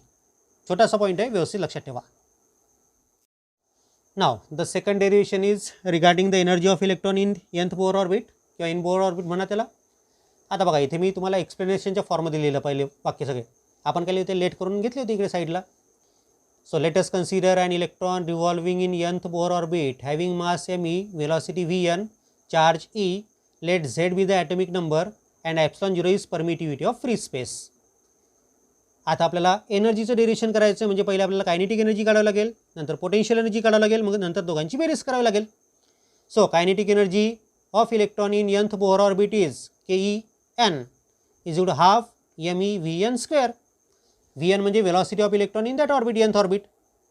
छोटासा पॉईंट आहे, व्यवस्थित लक्षात ठेवा. नाव the second derivation is regarding the energy of electron in nth Bohr orbit किंवा इन बोर ऑर्बिट म्हणा त्याला. आता बघा इथे मी तुम्हाला एक्सप्लेनेशनच्या फॉर्ममध्ये लिहिलं पहिले वाक्य सगळे, आपण काय लिहिते लेट करून घेतले होते इकडे साईडला. So let us consider an electron revolving in nth Bohr orbit having mass m, velocity v(n), charge e, let z be the atomic number and epsilon 0 is permittivity of free space. आता आपल्याला एनर्जीचं derivation करायचं म्हणजे पहिले आपल्याला kinetic energy काढावं लागेल, नंतर potential energy काढावं लागेल, मग नंतर दोघांची बेरीज करावी लागेल. So kinetic energy of electron in nth Bohr orbit is KEn is equal to half me Vn². Vn म्हणजे velocity of electron in that orbit, nth orbit.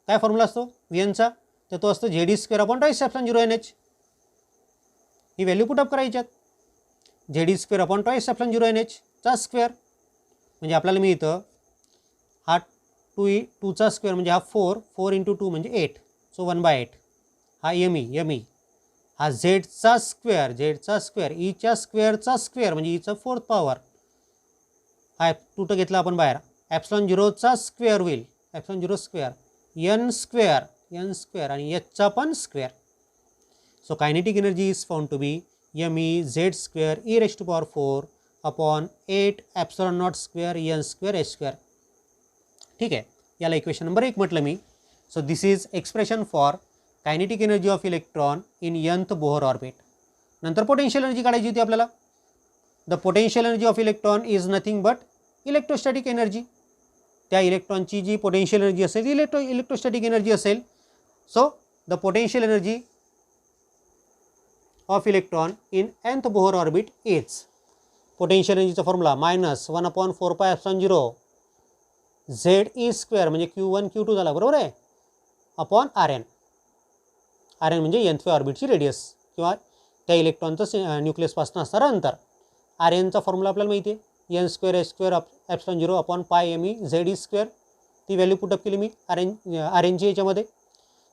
काय फॉर्म्युला असतो Vnचा, तर तो असतो Zd²/2ε0nh. ही व्हॅल्यू पुटअप करायच्यात, Zd²/2ε0nh चा square म्हणजे आपल्याला मिळतं हा 2चा स्क्वेअर म्हणजे हा 4 × 2 म्हणजे 8, सो 1/8. हा me हा झेडचा स्क्वेअर ईच्या स्क्वेअरचा स्क्वेअर म्हणजे ईचं 4th पॉवर, हा 2 घेतला आपण बाहेर, epsilon 0चा स्क्वेअर होईल, epsilon 0 स्क्वेअर n स्क्वेअर आणि hचा पण square. So kinetic energy is found to be me z² e⁴/8 epsilon 0 square n² h². ठीक आहे, याला इक्वेशन नंबर 1 म्हटलं मी. So this is expression for kinetic energy of electron in nth Bohr orbit. नंतर potential energy काढायची होती आपल्याला. The potential energy of electron is nothing but electrostatic energy. त्या इलेक्ट्रॉनची जी पोटेन्शियल एनर्जी असेल ती इलेक्ट्रोस्टॅटिक एनर्जी असेल. So the potential energy of electron in nth Bohr orbit is, potential एनर्जीचा फॉर्म्युला -1/4πε0 Ze² म्हणजे Q1 Q2 झाला बरोबर आहे, अपॉन Rn. Rn म्हणजे nth ऑर्बिटची रेडियस किंवा त्या इलेक्ट्रॉनचं न्यूक्लियसपासून असणारं अंतर. Rnचा फॉर्म्युला आपल्याला माहिती आहे, n² h² epsilon 0/πme Ze². ती व्हॅल्यू पुटअप केली मी Rnची याच्यामध्ये.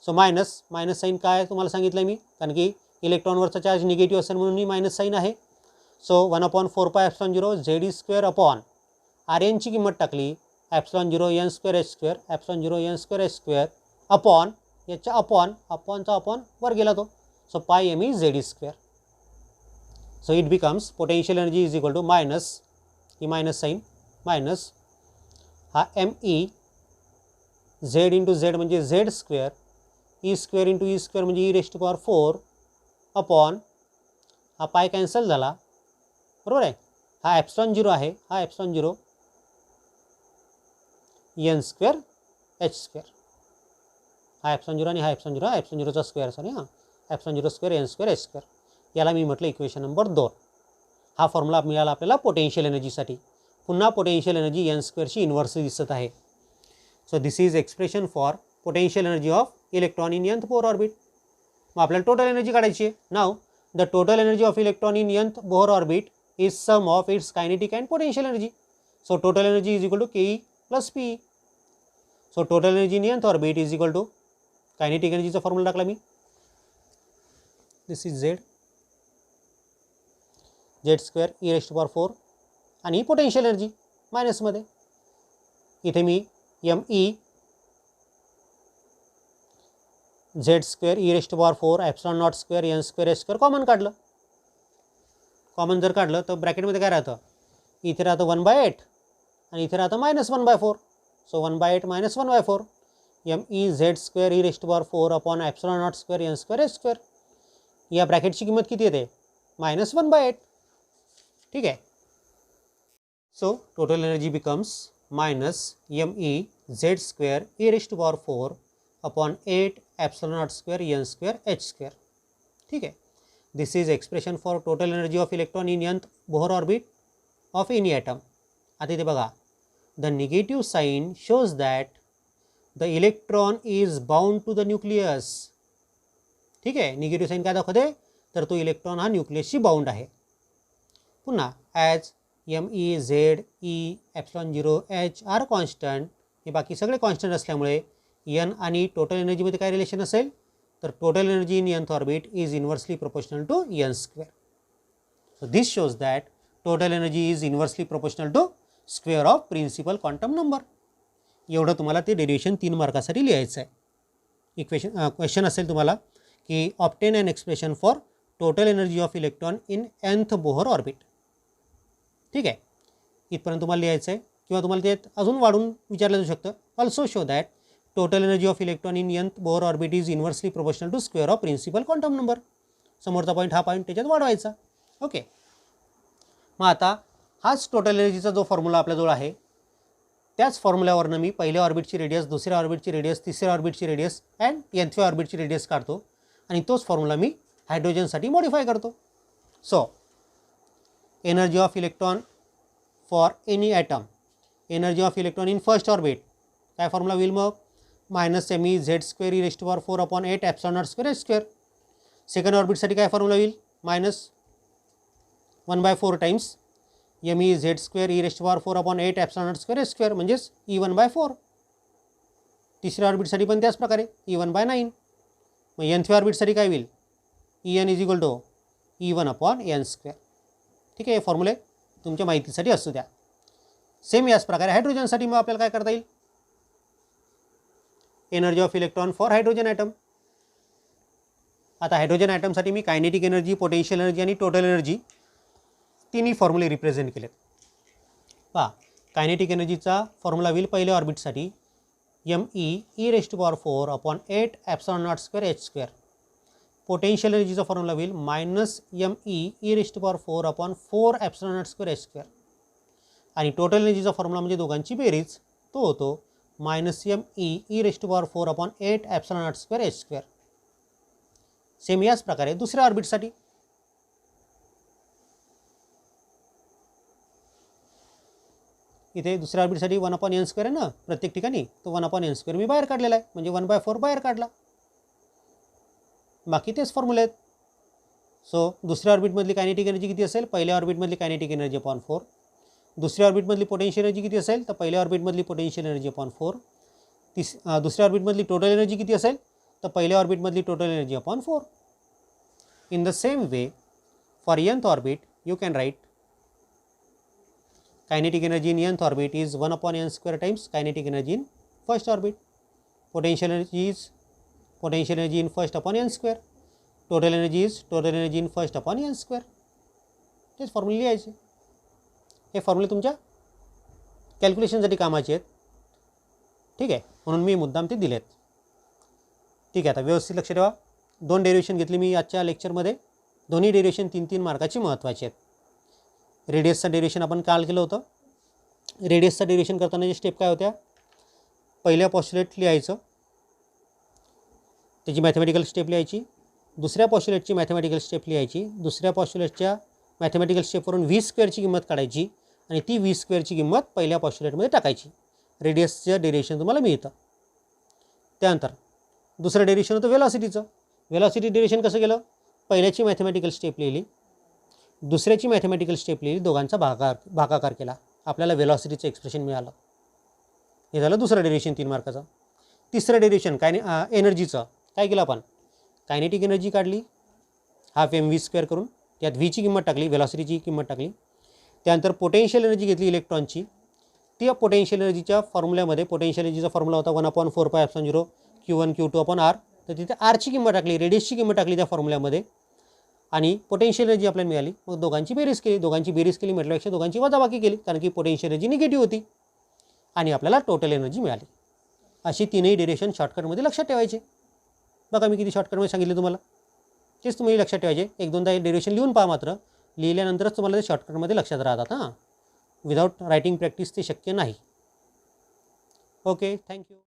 सो मायनस साईन काय तुम्हाला सांगितलं आहे मी, कारण की इलेक्ट्रॉनवरचा चार्ज निगेटिव्ह असेल म्हणून मी मायनस साईन आहे. सो 1/4πε0 Ze² अपॉन Rnची किंमत टाकली epsilon 0 n² h² epsilon 0 n² h² upon याच्या अपॉनचा वर गेला तो, so πme Ze². So it becomes potential energy is equal to ही मायनस साईन मायनस हा ME झेड इंटू झेड म्हणजे Z square, E square into E square म्हणजे e⁴ upon हा पाय कॅन्सल झाला बरोबर आहे, हा ॲप्सिलॉन 0 आहे, हा ॲप्सिलॉन 0 n स्क्वेअर h स्क्वेअर, हा ॲप्सिलॉन 0 आणि हा ॲप्सिलॉन 0, हा ॲप्सिलॉन 0चा स्क्वेअर सॉरी हां ॲप्सिलॉन 0 square n square h square, याला मी म्हटलं इक्वेशन नंबर 2. हा फॉर्म्युला मिळाला आपल्याला पोटेन्शियल एनर्जीसाठी. पुन्हा पोटेन्शियल एनर्जी n स्क्वेअरची इन्व्हर्सली दिसत आहे. So this is expression for potential energy of electron in nth Bohr orbit. मग आपल्याला टोटल एनर्जी काढायची आहे. Now the total energy of electron in nth Bohr orbit is sum of its kinetic and potential energy. So total energy is equal to KE plus PE. So total energy in nth orbit is equal to kinetic एनर्जीचा formula टाकला मी, this is Z square e⁴ आणि potential energy मायनसमध्ये इथे मी ME Z square e⁴ epsilon naught square n square h square common काढलं. Common जर काढलं तर ब्रॅकेटमध्ये काय राहतं, इथे राहतं 1/8 आणि इथे राहतं -1/4. So 1/8 - 1/4 ME Z square e⁴ upon epsilon naught square n square h square. या ब्रॅकेटची किंमत किती येते, -1/8. ठीक आहे. So total energy becomes -ME Z square e⁴ upon 8 epsilon naught square n square h square. ठीक आहे. This is expression for total energy of electron in nth Bohr orbit of any atom. आता इथे बघा, the negative sign shows that the electron is bound to the nucleus. ठीक आहे. Negative sine काय दाखवते, तर तो इलेक्ट्रॉन हा न्यूक्लियसशी बाउंड आहे. पुन्हा as ME Z E epsilon 0 H are constant, हे बाकी सगळे कॉन्स्टंट असल्यामुळे n आणि टोटल एनर्जीमध्ये काय रिलेशन असेल, तर total energy in nth orbit is inversely proportional to n square. So this shows that total energy is inversely proportional to square of principal quantum number. एवढं तुम्हाला ते डेरिव्हेशन 3 मार्कासाठी लिहायचं आहे. क्वेश्चन असेल तुम्हाला की obtain an expression for total energy of electron in nth Bohr orbit. ठीक आहे. इथपर्यंत तुम्हाला लिहायचं आहे, किंवा तुम्हाला ते अजून वाढून विचारलं जाऊ शकतं. Also show that total energy of electron in nth Bohr orbit is inversely proportional to square of principal quantum number. समोरचा पॉईंट हा पॉईंट त्याच्यात वाढवायचा. ओके. मग आता हाच टोटल एनर्जीचा जो फॉर्म्युला आपल्याजवळ आहे, त्याच फॉर्म्युल्यावरनं मी पहिल्या ऑर्बिटची रेडियस, दुसऱ्या ऑर्बिटची रेडियस, तिसऱ्या ऑर्बिटची रेडियस अँड nthव्या ऑर्बिटची रेडियस काढतो आणि तोच फॉर्म्युला मी हायड्रोजनसाठी मॉडिफाय करतो. So energy of electron for any atom, energy of electron in first orbit काय फॉर्म्युला होईल मग, -ME Z square e⁴ upon 8 epsilon naught square h square. Second ऑर्बिटसाठी काय फॉर्म्युला होईल, -1/4 times ME Z square e⁴ upon 8 epsilon naught square h square म्हणजेच E1/4. तिसऱ्या ऑर्बिटसाठी पण त्याच प्रकारे E1/9. मग nthव्या ऑर्बिटसाठी काय होईल, En is equal to E1 upon n square. ठीक आहे. हे फॉर्म्युले तुमच्या माहितीसाठी असू द्या. सेम याच प्रकारे हायड्रोजनसाठी मग आपल्याला काय करता येईल, energy of electron for hydrogen atom. आता हायड्रोजन ॲटमसाठी मी कायनेटिक एनर्जी, पोटेन्शियल एनर्जी आणि टोटल एनर्जी तिन्ही फॉर्म्युले रिप्रेझेंट केलेत. पहा, कायनेटिक एनर्जीचा फॉर्म्युला होईल पहिल्या ऑर्बिटसाठी ME e⁴ upon 8 epsilon naught square h square. Potential एनर्जीचा फॉर्म्युला होईल -ME e⁴ upon 4 epsilon naught square h square. आणि टोटल एनर्जीचा फॉर्म्युला म्हणजे दोघांची बेरीज, तो होतो -ME e⁴ upon 8 epsilon naught square h square. Same याच प्रकारे दुसऱ्या ऑर्बिटसाठी इथे दुसऱ्या ऑर्बिटसाठी 1/n स्क्वेअर आहे ना प्रत्येक ठिकाणी, तो 1/n स्क्वेअर मी बाहेर काढलेला आहे, म्हणजे 1/4 बाहेर काढला. बाकी तेच फॉर्म्युले आहेत. सो दुसऱ्या ऑर्बिटमधली कायनेटिक एनर्जी किती असेल, पहिल्या ऑर्बिटमधली कायनेटिक एनर्जी अपॉन 4. दुसऱ्या ऑर्बिटमधली पोटेन्शियल एनर्जी किती असेल, तर पहिल्या ऑर्बिटमधली पोटेन्शियल एनर्जी अपॉन 4. दुसऱ्या ऑर्बिटमधली टोटल एनर्जी किती असेल, तर पहिल्या ऑर्बिटमधली total energy upon 4. In the same way for nth orbit you can write kinetic energy in nth orbit is 1/n square times kinetic energy in first orbit. Potential energy in first upon n square. Total energy is total energy in first upon n square. तेच formula लिहायचे. हे फॉर्म्युले तुमच्या कॅल्क्युलेशनसाठी कामाचे आहेत. ठीक आहे, म्हणून मी मुद्दाम ते दिलेत. ठीक आहे, आता व्यवस्थित लक्ष ठेवा. 2 डेरिव्हेशन घेतली मी आजच्या लेक्चरमध्ये. दोन्ही डेरिव्हेशन 3-3 मार्काची महत्त्वाचे आहेत. रेडियसचं डेरिव्हेशन आपण काल केलं होतं. रेडियसचं डेरिव्हेशन करतानाची स्टेप काय होत्या? पहिल्या पॉस्ट्युलेट लिहायचं, त्याची मॅथमॅटिकल स्टेप लिहायची. दुसऱ्या पॉस्ट्युलेटची मॅथमॅटिकल स्टेप लिहायची. दुसऱ्या पॉस्ट्युलेटच्या मॅथमॅटिकल स्टेपवरून व्ही स्क्वेअरची किंमत काढायची आणि ती व्ही स्क्वेअरची किंमत पहिल्या पॉस्ट्युलेटमध्ये टाकायची. रेडियसचं डेरिव्हेशन तुम्हाला मिळतं. त्यानंतर दुसरं डेरिव्हेशन होतं वेलॉसिटीचं. वेलॉसिटी डेरिव्हेशन कसं केलं? पहिल्याची मॅथमॅटिकल स्टेप लिहिली, दुसऱ्याची मॅथमॅटिकल स्टेप लिहिली, दोघांचा भागाकार केला, आपल्याला वेलॉसिटीचं एक्सप्रेशन मिळालं. हे झालं दुसरं डेरिव्हेशन 3 मार्काचं. तिसरं डेरिव्हेशन एनर्जीचं काय केलं आपण? कायनेटिक एनर्जी काढली हाफ mv² करून, त्यात व्हीची किंमत टाकली, वेलॉसिटीची किंमत टाकली. त्यानंतर पोटेन्शियल एनर्जी घेतली इलेक्ट्रॉनची. ती पोटेन्शियल एनर्जीच्या फॉर्म्युल्यामध्ये पोटेन्शियल एनर्जीचा फॉर्म्युला होता 1/4πε0 Q1 Q2/r. तर तिथे आरची किंमत टाकली, रेडियसची किंमत टाकली त्या फॉर्म्युल्यामध्ये आणि पोटेन्शियल एनर्जी आपल्याला मिळाली. मग दोघांची बेरीज केली. दोघांची बेरीज केली म्हटल्यापेक्षा दोघांची वजाबाकी केली, कारण की पोटेन्शियल एनर्जी निगेटिव्ह होती आणि आपल्याला टोटल एनर्जी मिळाली. अशी तीनही डेरिव्हेशन शॉर्टकटमध्ये लक्षात ठेवायचे. बघा मी किती शॉर्टकटमध्ये सांगितले तुम्हाला, तेच तुम्ही लक्षात ठेवायचे. 1-2दा हे डेरिव्हेशन लिहून पहा, मात्र लिहिल्यानंतरच तुम्हाला ते शॉर्टकटमध्ये लक्षात राहतात. विदाउट रायटिंग प्रॅक्टिस ते शक्य नाही. Okay, thank you.